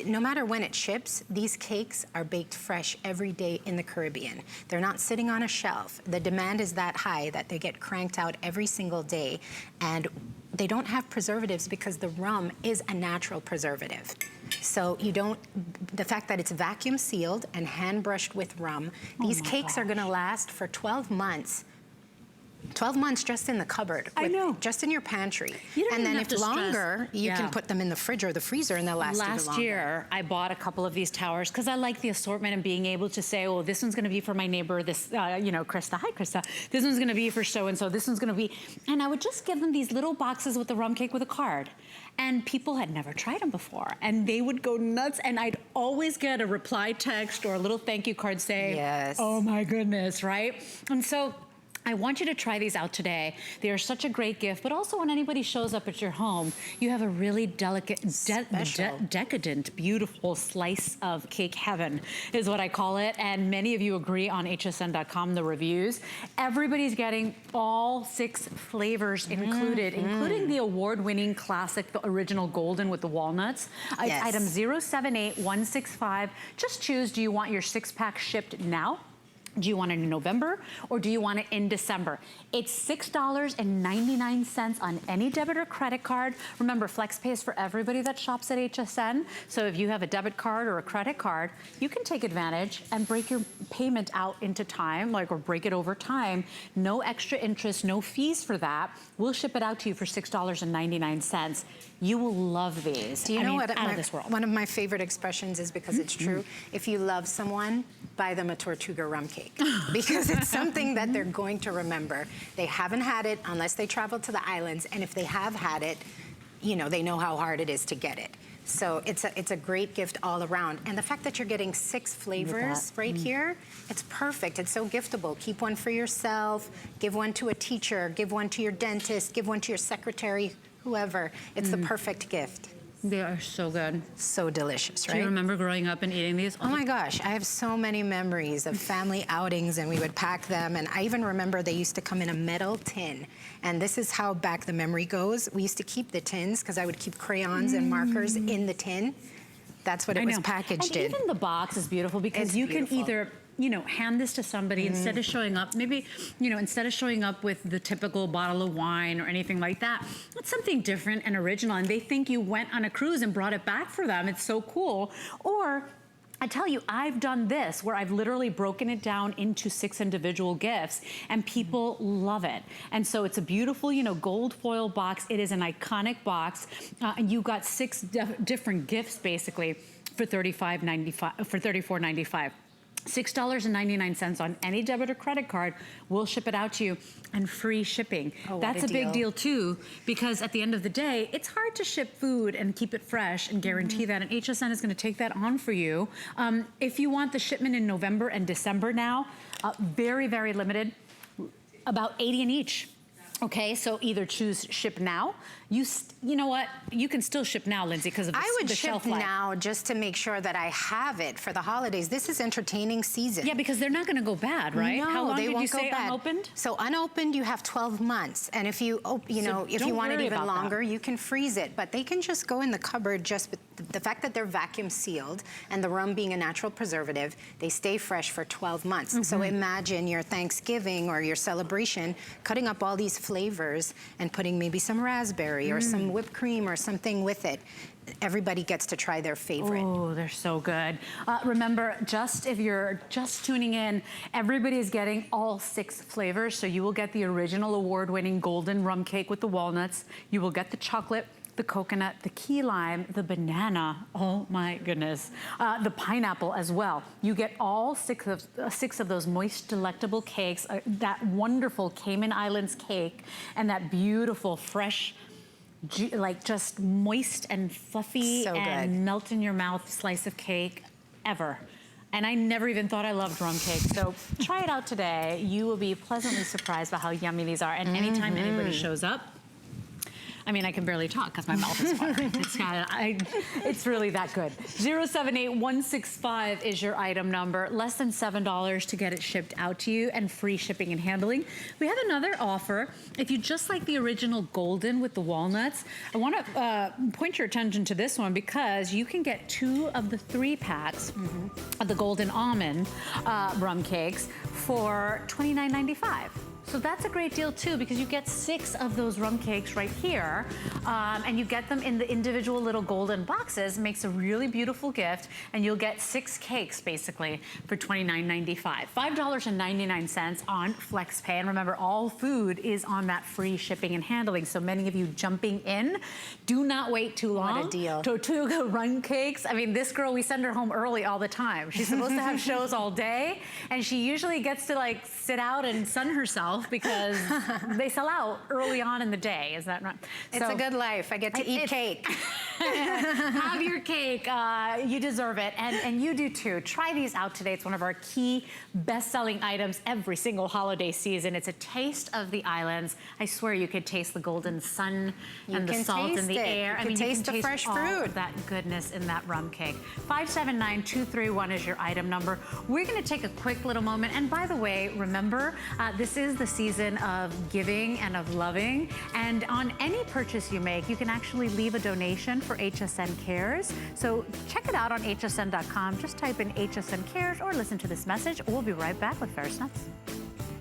no matter when it ships, these cakes are baked fresh every day in the Caribbean. They're not sitting on a shelf. The demand is that high that they get cranked out every single day. And they don't have preservatives because the rum is a natural preservative. So you don't, the fact that it's vacuum sealed and hand brushed with rum, these cakes are gonna last for 12 months. 12 months just in the cupboard. I know. Just in your pantry. You don't and even then have if to stress. longer, you Yeah. can put them in the fridge or the freezer and they'll last even Last longer. year, I bought a couple of these towers because I like the assortment and being able to say, oh, this one's gonna be for my neighbor, this, you know, Krista, hi Krista. This one's gonna be for so-and-so, this one's gonna be, and I would just give them these little boxes with the rum cake with a card. And people had never tried them before. And they would go nuts and I'd always get a reply text or a little thank you card saying, Yes. oh my goodness, right? And so, I want you to try these out today. They are such a great gift, but also when anybody shows up at your home, you have a really delicate, decadent, beautiful slice of cake heaven is what I call it. And many of you agree on hsn.com, the reviews. Everybody's getting all 6 flavors included, including the award-winning classic, the original golden with the walnuts. It's Yes. item 078165. Just choose, do you want your 6-pack shipped now? Do you want it in November or do you want it in December? It's $6.99 on any debit or credit card. Remember, FlexPay is for everybody that shops at HSN. So if you have a debit card or a credit card, you can take advantage and break your payment out into time, like, or break it over time. No extra interest, no fees for that. We'll ship it out to you for $6.99. You will love these. Do you know what out of this world. one of my favorite expressions is, because it's true, if you love someone, buy them a Tortuga rum cake. Because it's something that they're going to remember. They haven't had it unless they travel to the islands, and if they have had it, you know, they know how hard it is to get it. So it's a great gift all around. And the fact that you're getting 6 flavors right here, it's perfect. It's so giftable. Keep one for yourself, give one to a teacher, give one to your dentist, give one to your secretary, whoever. It's the perfect gift. They are so good. So delicious, right? Do you remember growing up and eating these? Oh my gosh, I have so many memories of family outings, and we would pack them, and I even remember they used to come in a metal tin. And this is how back the memory goes. We used to keep the tins because I would keep crayons and markers in the tin. That's what it was packaged and in. even the box is beautiful because It's you beautiful. can either, you know, hand this to somebody instead of showing up, maybe, you know, instead of showing up with the typical bottle of wine or anything like that, it's something different and original, and they think you went on a cruise and brought it back for them. It's so cool. Or, I tell you, I've done this where I've literally broken it down into 6 individual gifts, and people love it. And so it's a beautiful, you know, gold foil box. It is an iconic box, and you got 6 different gifts basically for $34.95. $6.99 on any debit or credit card. We'll ship it out to you, and free shipping. Oh, what That's a a big deal. deal too, because at the end of the day, it's hard to ship food and keep it fresh and guarantee that, and HSN is gonna take that on for you. If you want the shipment in November and December now, very, very limited, about 80 in each. Okay, so either choose ship now. You know what? You can still ship now, Lindsay, because of the, I would the ship shelf life. now just to make sure that I have it for the holidays. This is entertaining season. Yeah, because they're not going to go bad, right? No, How long they did won't you say go bad. unopened? So unopened, you have 12 months, and if you, you So know, if don't you want it worry even about that. longer, you can freeze it. But they can just go in the cupboard. Just with the fact that they're vacuum sealed, and the rum being a natural preservative, they stay fresh for 12 months. So imagine your Thanksgiving or your celebration, cutting up all these flavors and putting maybe some raspberry or some whipped cream or something with it. Everybody gets to try their favorite. Oh, they're so good. Remember, if you're just tuning in, everybody's getting all 6 flavors. So you will get the original award-winning golden rum cake with the walnuts. You will get the chocolate, the coconut, the key lime, the banana, oh my goodness, the pineapple as well. You get all 6 of those moist, delectable cakes, that wonderful Cayman Islands cake, and that beautiful, fresh, like just moist and fluffy So and good. melt in your mouth slice of cake ever. And I never even thought I loved rum cake. So try it out today. You will be pleasantly surprised by how yummy these are. And anytime anybody shows up, I mean, I can barely talk because my mouth is watering. It's really that good. 078165 is your item number. Less than $7 to get it shipped out to you and free shipping and handling. We have another offer. If you just like the original golden with the walnuts, I want to point your attention to this one because you can get 2 of the 3 packs of the golden almond rum cakes for $29.95. So that's a great deal too, because you get 6 of those rum cakes right here, and you get them in the individual little golden boxes. It makes a really beautiful gift, and you'll get 6 cakes basically for $29.95. $5.99 on FlexPay, and remember, all food is on that free shipping and handling. So many of you jumping in, do not wait too long. What a deal. Tortuga Rum Cakes. I mean, this girl, we send her home early all the time. She's supposed to have shows all day, and she usually gets to like sit out and sun herself because they sell out early on in the day. Is that right? It's a good life. I get to eat cake. Have your cake. You deserve it. And you do too. Try these out today. It's one of our key best-selling items every single holiday season. It's a taste of the islands. I swear you could taste the golden sun and the salt in the air. You can taste the fresh fruit. That goodness in that rum cake. 579231 is your item number. We're going to take a quick little moment. And by the way, remember, this is the season of giving and of loving. And on any purchase you make, you can actually leave a donation for Hsn Cares. So check it out on hsn.com. Just type in Hsn Cares or listen to this message. We'll be right back with Ferris Nuts.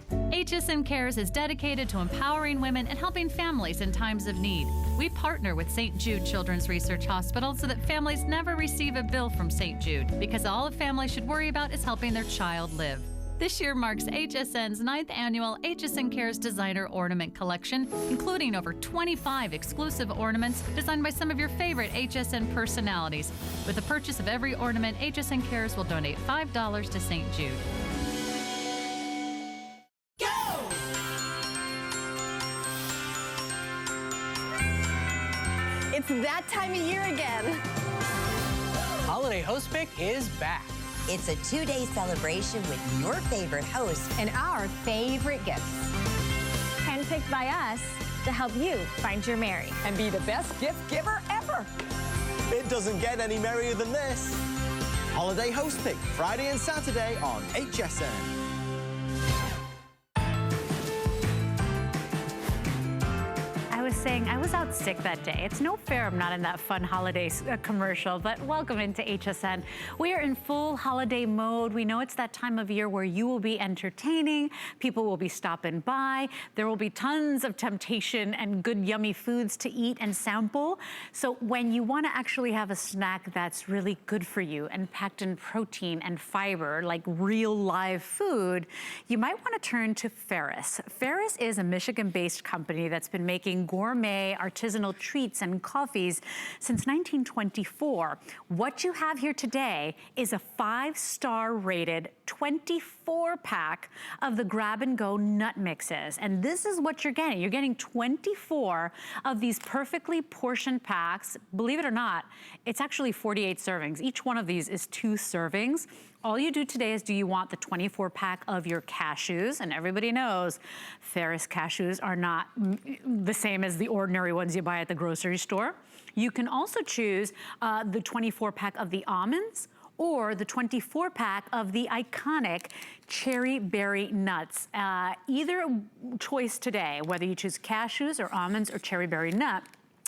Hsn Cares is dedicated to empowering women and helping families in times of need. We partner with St. Jude Children's Research Hospital so that families never receive a bill from St. Jude, because all a family should worry about is helping their child live. This year marks HSN's 9th annual Hsn Cares Designer Ornament Collection, including over 25 exclusive ornaments designed by some of your favorite HSN personalities. With the purchase of every ornament, Hsn Cares will donate $5 to St. Jude. It's that time of year again. Holiday Host Pick is back. It's a 2-day celebration with your favorite host and our favorite gifts. Handpicked by us to help you find your Mary and be the best gift giver ever. It doesn't get any merrier than this. Holiday Host Pick, Friday and Saturday on HSN. I was out sick that day. It's no fair I'm not in that fun holiday commercial, but welcome into HSN. We are in full holiday mode. We know it's that time of year where you will be entertaining, people will be stopping by, there will be tons of temptation and good yummy foods to eat and sample. So when you want to actually have a snack that's really good for you and packed in protein and fiber, like real live food, you might want to turn to Ferris. Ferris is a Michigan-based company that's been making gourmet artisanal treats and coffees since 1924. What you have here today is a 5-star rated 24-pack of the grab-and-go nut mixes. And this is what you're getting. You're getting 24 of these perfectly portioned packs. Believe it or not, it's actually 48 servings. Each one of these is 2 servings. All you do today is, do you want the 24-pack of your cashews? And everybody knows Ferris cashews are not the same as the ordinary ones you buy at the grocery store. You can also choose the 24-pack of the almonds or the 24-pack of the iconic cherry berry nuts. Either choice today, whether you choose cashews or almonds or cherry berry nut,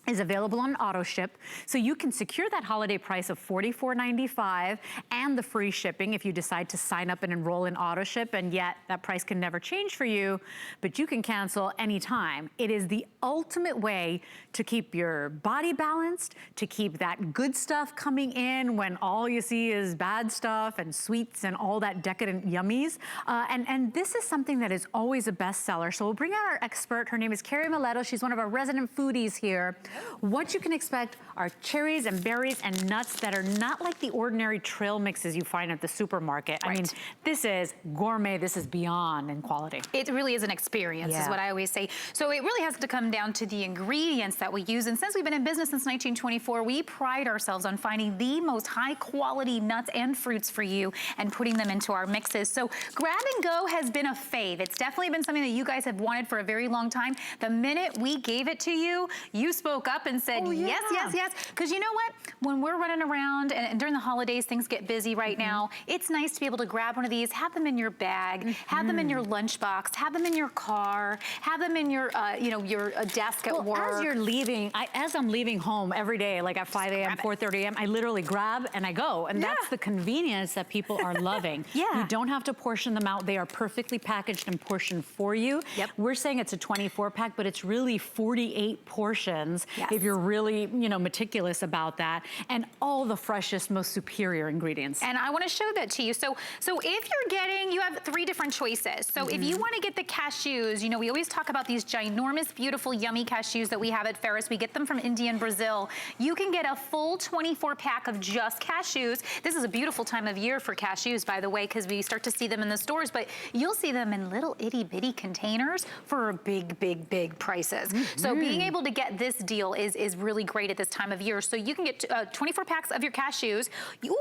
is available on auto ship, so you can secure that holiday price of $44.95 and the free shipping if you decide to sign up and enroll in auto ship, and yet that price can never change for you, but you can cancel anytime. It is the ultimate way to keep your body balanced, to keep that good stuff coming in when all you see is bad stuff and sweets and all that decadent yummies. And this is something that is always a bestseller. So we'll bring out our expert. Her name is Carrie Miletto. She's one of our resident foodies here. What you can expect are cherries and berries and nuts that are not like the ordinary trail mixes you find at the supermarket. I mean, this is gourmet, this is beyond in quality. It really is an experience, is what I always say. So it really has to come down to the ingredients that we use. And since we've been in business since 1924, we pride ourselves on finding the most high quality nuts and fruits for you and putting them into our mixes. So grab and go has been a fave. It's definitely been something that you guys have wanted for a very long time. The minute we gave it to you, you spoke up and said, yes, yes, yes. Because you know what? When we're running around and during the holidays, things get busy right now, it's nice to be able to grab one of these, have them in your bag, have them in your lunchbox, have them in your car, have them in your, you know, your desk at work. As you're leaving, as I'm leaving home every day, like at 5 a.m., 4:30 a.m., I literally grab and I go. And that's the convenience that people are loving. You don't have to portion them out. They are perfectly packaged and portioned for you. We're saying it's a 24 pack, but it's really 48 portions if you're really, you know, meticulous about that. And all the freshest, most superior ingredients. And I want to show that to you. So if you're getting, you have 3 different choices. So if you want to get the cashews, you know, we always talk about these ginormous, beautiful, yummy cashews that we have at Ferris. We get them from India and Brazil. You can get a full 24 pack of just cashews. This is a beautiful time of year for cashews, by the way, because we start to see them in the stores, but you'll see them in little itty bitty containers for big, big, big prices. So being able to get this deal is really great at this time of year. So you can get 24 packs of your cashews,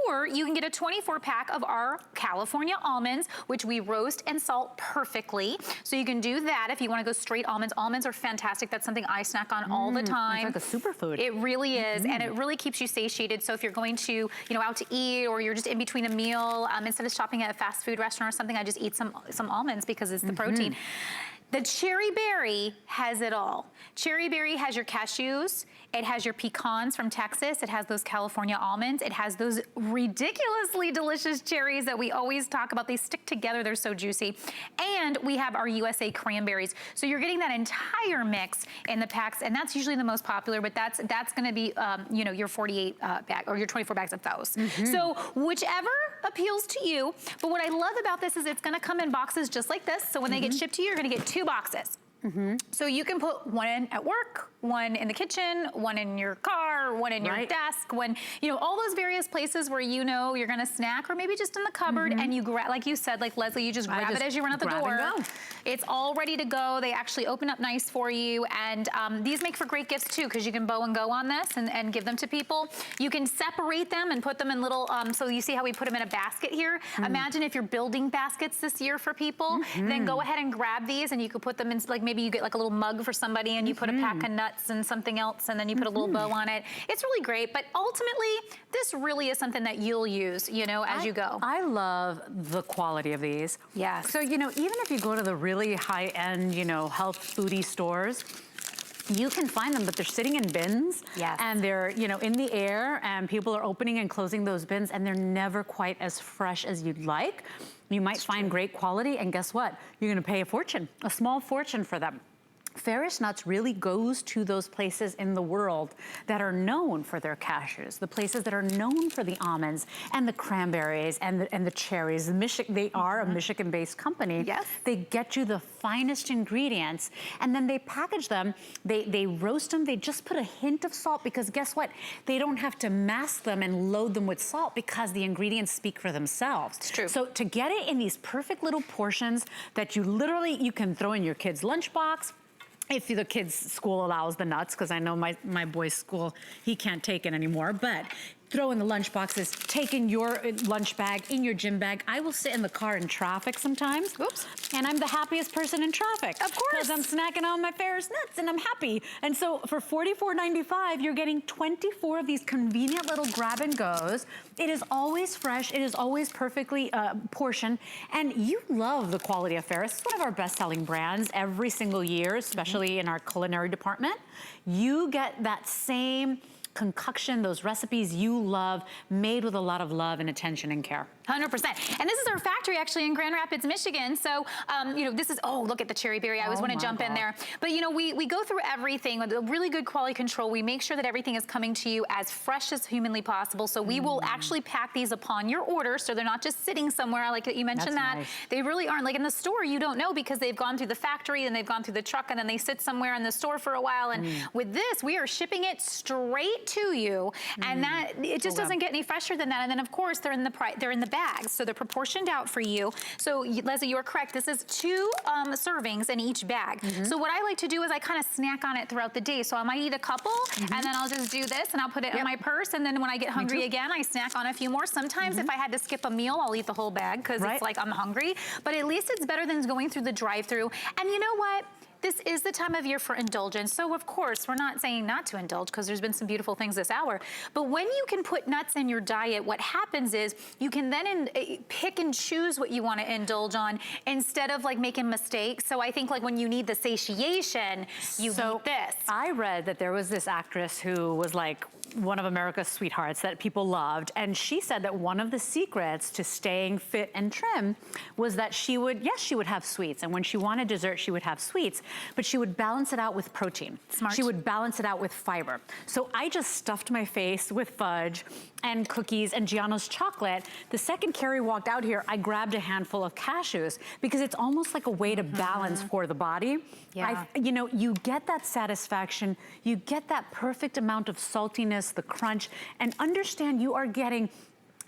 or you can get a 24 pack of our California almonds, which we roast and salt perfectly. So you can do that if you want to go straight almonds. Almonds are fantastic. That's something I snack on all the time. It's like a superfood. It really is, and it really keeps you satiated. So if you're going to, you know, out to eat, or you're just in between a meal, instead of shopping at a fast food restaurant or something, I just eat some almonds because it's the protein. The cherry berry has it all. Cherry berry has your cashews, it has your pecans from Texas, it has those California almonds, it has those ridiculously delicious cherries that we always talk about. They stick together, they're so juicy. And we have our USA cranberries. So you're getting that entire mix in the packs, and that's usually the most popular, but that's gonna be, you know, your 48 bag, or your 24 bags of those. So whichever appeals to you, but what I love about this is it's gonna come in boxes just like this. So when they get shipped to you, you're gonna get 2 boxes. So you can put one in at work, one in the kitchen, one in your car, one in your desk, one, you know, all those various places where you know you're gonna snack, or maybe just in the cupboard, and you grab, like you said, like Leslie, you just grab it as you run out the door. It's all ready to go. They actually open up nice for you, and these make for great gifts too, because you can bow and go on this and give them to people. You can separate them and put them in little, so you see how we put them in a basket here? Imagine if you're building baskets this year for people, then go ahead and grab these, and you could put them in, like maybe you get like a little mug for somebody, and you put a pack of nuts and something else, and then you put a little bow on it. It's really great, but ultimately, this really is something that you'll use, you know, as you go. I love the quality of these. So, you know, even if you go to the really high-end, you know, health foodie stores, you can find them, but they're sitting in bins, and they're, you know, in the air, and people are opening and closing those bins, and they're never quite as fresh as you'd like. You might find great quality, and guess what? You're gonna pay a fortune, a small fortune for them. Ferris Nuts really goes to those places in the world that are known for their cashews, the places that are known for the almonds and the cranberries and the cherries. They are a Michigan-based company. They get you the finest ingredients, and then they package them, they roast them, they just put a hint of salt, because guess what? They don't have to mask them and load them with salt, because the ingredients speak for themselves. It's true. So to get it in these perfect little portions that you can throw in your kid's lunchbox, if the kids' school allows the nuts, because I know my boy's school, he can't take it anymore, but throw in the lunch boxes, take in your lunch bag, in your gym bag. I will sit in the car in traffic sometimes. And I'm the happiest person in traffic. Of course. Because I'm snacking on my Ferris nuts and I'm happy. And so for $44.95, you're getting 24 of these convenient little grab and goes. It is always fresh. It is always perfectly portioned. And you love the quality of Ferris. It's one of our best-selling brands every single year, especially in our culinary department. You get that same concoction, those recipes you love, made with a lot of love and attention and care. 100%. And this is our factory actually in Grand Rapids, Michigan. So, you know, this is, oh, look at the cherry berry. I always want to jump in there. But, you know, we go through everything with a really good quality control. We make sure that everything is coming to you as fresh as humanly possible. So we will actually pack these upon your order. So they're not just sitting somewhere like you mentioned. That's nice. They really aren't. Like in the store, you don't know because they've gone through the factory and they've gone through the truck and then they sit somewhere in the store for a while. And with this, we are shipping it straight to you. And that, it just doesn't get any fresher than that. And then of course, they're in the bags. So they're proportioned out for you. So Leslie, you are correct. This is 2 servings in each bag. So what I like to do is I kind of snack on it throughout the day. So I might eat a couple and then I'll just do this and I'll put it in my purse. And then when I get hungry again, I snack on a few more. Sometimes if I had to skip a meal, I'll eat the whole bag because it's like I'm hungry. But at least it's better than going through the drive-through. And you know what? This is the time of year for indulgence. So of course, we're not saying not to indulge because there's been some beautiful things this hour. But when you can put nuts in your diet, what happens is you can then pick and choose what you want to indulge on instead of like making mistakes. So I think like when you need the satiation, you eat this. I read that there was this actress who was like one of America's sweethearts that people loved. And she said that one of the secrets to staying fit and trim was that she would, yes, she would have sweets. And when she wanted dessert, she would have sweets, but she would balance it out with protein. Smart. She would balance it out with fiber. So I just stuffed my face with fudge and cookies and Giannios chocolate. The second Carrie walked out here, I grabbed a handful of cashews because it's almost like a way to balance for the body. Yeah. You know, you get that satisfaction, you get that perfect amount of saltiness, the crunch, and understand you are getting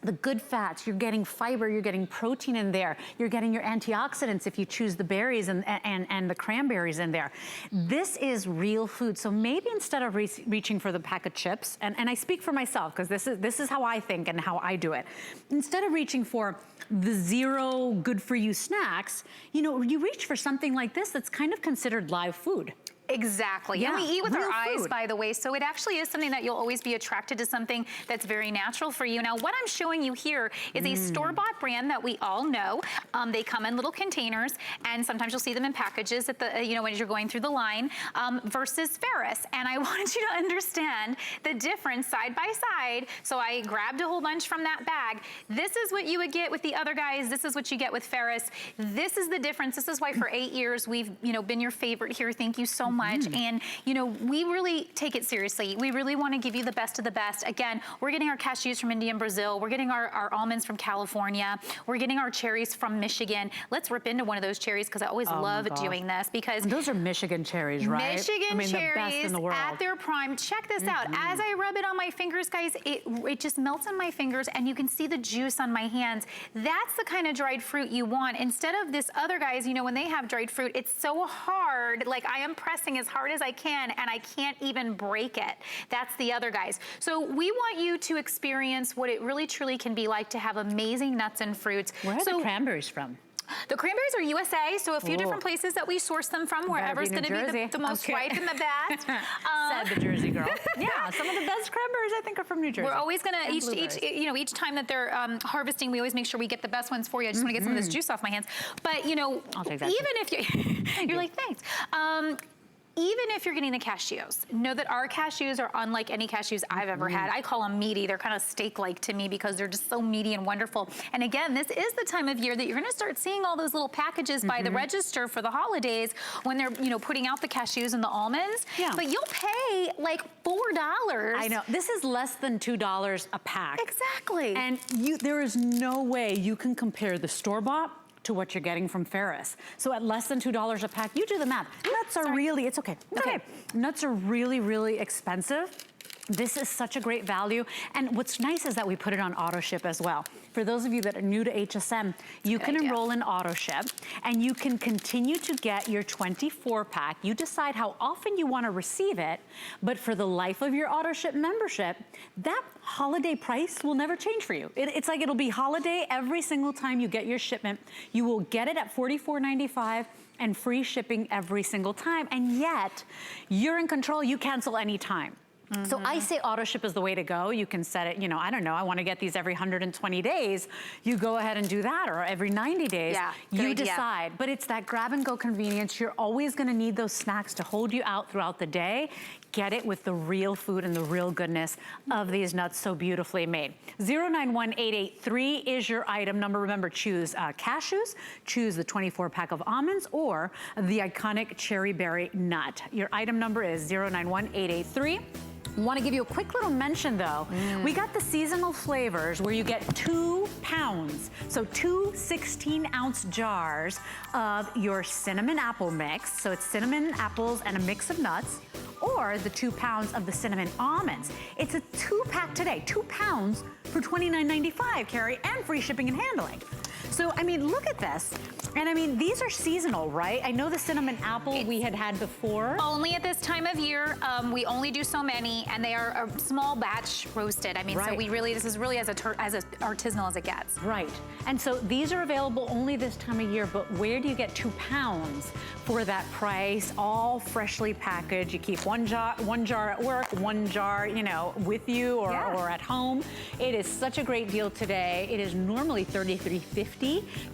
the good fats, you're getting fiber, you're getting protein in there, you're getting your antioxidants if you choose the berries and the cranberries in there. This is real food. So maybe instead of reaching for the pack of chips, and I speak for myself because this is how I think and how I do it. Instead of reaching for the 0 good for you snacks, you know, you reach for something like this that's kind of considered live food. Exactly. Yeah, and we eat with our eyes, food. by the way, so it actually is something that you'll always be attracted to, something that's very natural for you. Now, what I'm showing you here is a store-bought brand that we all know. They come in little containers, and sometimes you'll see them in packages at the, you know, when you're going through the line, versus Ferris. And I wanted you to understand the difference side by side. So I grabbed a whole bunch from that bag. This is what you would get with the other guys. This is what you get with Ferris. This is the difference. This is why for 8 years we've, you know, been your favorite here. Thank you so much. And you know, we really take it seriously. We really want to give you the best of the best. Again, we're getting our cashews from India and Brazil. We're getting our almonds from California. We're getting our cherries from Michigan. Let's rip into one of those cherries because I always love doing this because and those are Michigan cherries, right? Michigan cherries the best in the world. at their prime. Check this out. As I rub it on my fingers, guys, it just melts on my fingers and you can see the juice on my hands. That's the kind of dried fruit you want. Instead of this other guys, you know, when they have dried fruit, it's so hard. Like I am pressing as hard as I can and I can't even break it. That's the other guys. So we want you to experience what it really truly can be like to have amazing nuts and fruits. Where are the cranberries from? The cranberries are USA, so a few different places that we source them from, wherever's going to be the most ripe and the best. Said the Jersey girl. Yeah, some of the best cranberries I think are from New Jersey. We're always going to each time that they're harvesting, we always make sure we get the best ones for you. I just want to get some of this juice off my hands. But you know, I'll take that even if you're like, thanks. Even if you're getting the cashews, know that our cashews are unlike any cashews I've ever had. I call them meaty. They're kind of steak-like to me because they're just so meaty and wonderful. And again, this is the time of year that you're gonna start seeing all those little packages by the register for the holidays when they're, you know, putting out the cashews and the almonds. Yeah. But you'll pay like $4. I know. This is less than $2 a pack. Exactly. And there is no way you can compare the store-bought to what you're getting from Ferris. So at less than $2 a pack, you do the math. Nuts are really, it's okay. It's okay. Nuts are really, really expensive. This is such a great value. And what's nice is that we put it on auto ship as well. For those of you that are new to HSN, you can enroll in auto ship and you can continue to get your 24 pack. You decide how often you want to receive it, but for the life of your auto ship membership, that holiday price will never change for you. It's like it'll be holiday every single time you get your shipment. You will get it at $44.95 and free shipping every single time. And yet, you're in control, you cancel anytime. So I say auto ship is the way to go. You can set it, you know, I don't know, I want to get these every 120 days. You go ahead and do that, or every 90 days. Yeah, you decide. But it's that grab and go convenience. You're always going to need those snacks to hold you out throughout the day. Get it with the real food and the real goodness of these nuts so beautifully made. 091883 is your item number. Remember, choose cashews, choose the 24 pack of almonds, or the iconic cherry berry nut. Your item number is 091883. Want to give you a quick little mention though. We got the seasonal flavors where you get 2 pounds, so 2 16-ounce jars of your cinnamon apple mix. So it's cinnamon apples and a mix of nuts, or the 2 pounds of the cinnamon almonds. It's a 2-pack today, 2 pounds for $29.95, Carrie, and free shipping and handling. So, I mean, look at this. And I mean, these are seasonal, right? I know the cinnamon apple we had before. Only at this time of year. We only do so many, and they are a small batch roasted. I mean, so we really, this is really as artisanal as it gets. Right. And so these are available only this time of year, but where do you get 2 pounds for that price? All freshly packaged. You keep one jar at work, 1 jar, you know, with you or at home. It is such a great deal today. It is normally $33.50.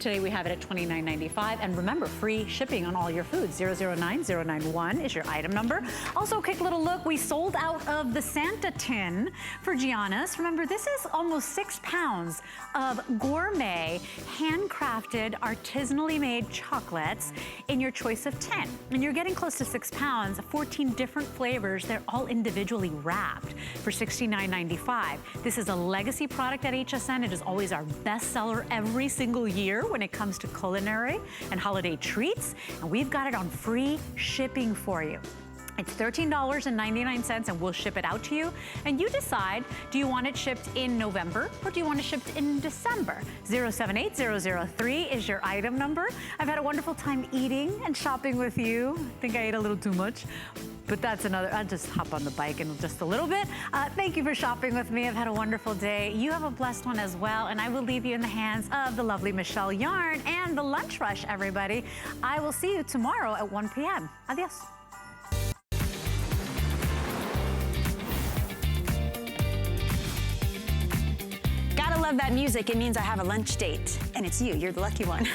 Today we have it at $29.95. And remember, free shipping on all your foods. 009091 is your item number. Also, a quick little look. We sold out of the Santa tin for Giannios. Remember, this is almost 6 pounds of gourmet, handcrafted, artisanally made chocolates in your choice of 10. And you're getting close to 6 pounds, 14 different flavors. They're all individually wrapped for $69.95. This is a legacy product at HSN. It is always our best seller every single year when it comes to culinary and holiday treats. And we've got it on free shipping for you. It's $13.99 and we'll ship it out to you. And you decide, do you want it shipped in November or do you want it shipped in December? 078003 is your item number. I've had a wonderful time eating and shopping with you. I think I ate a little too much, but that's another, I'll just hop on the bike in just a little bit. Thank you for shopping with me. I've had a wonderful day. You have a blessed one as well. And I will leave you in the hands of the lovely Michelle Yarn and the Lunch Rush, everybody. I will see you tomorrow at 1 p.m. Adios. Gotta love that music. It means I have a lunch date. And it's you. You're the lucky one.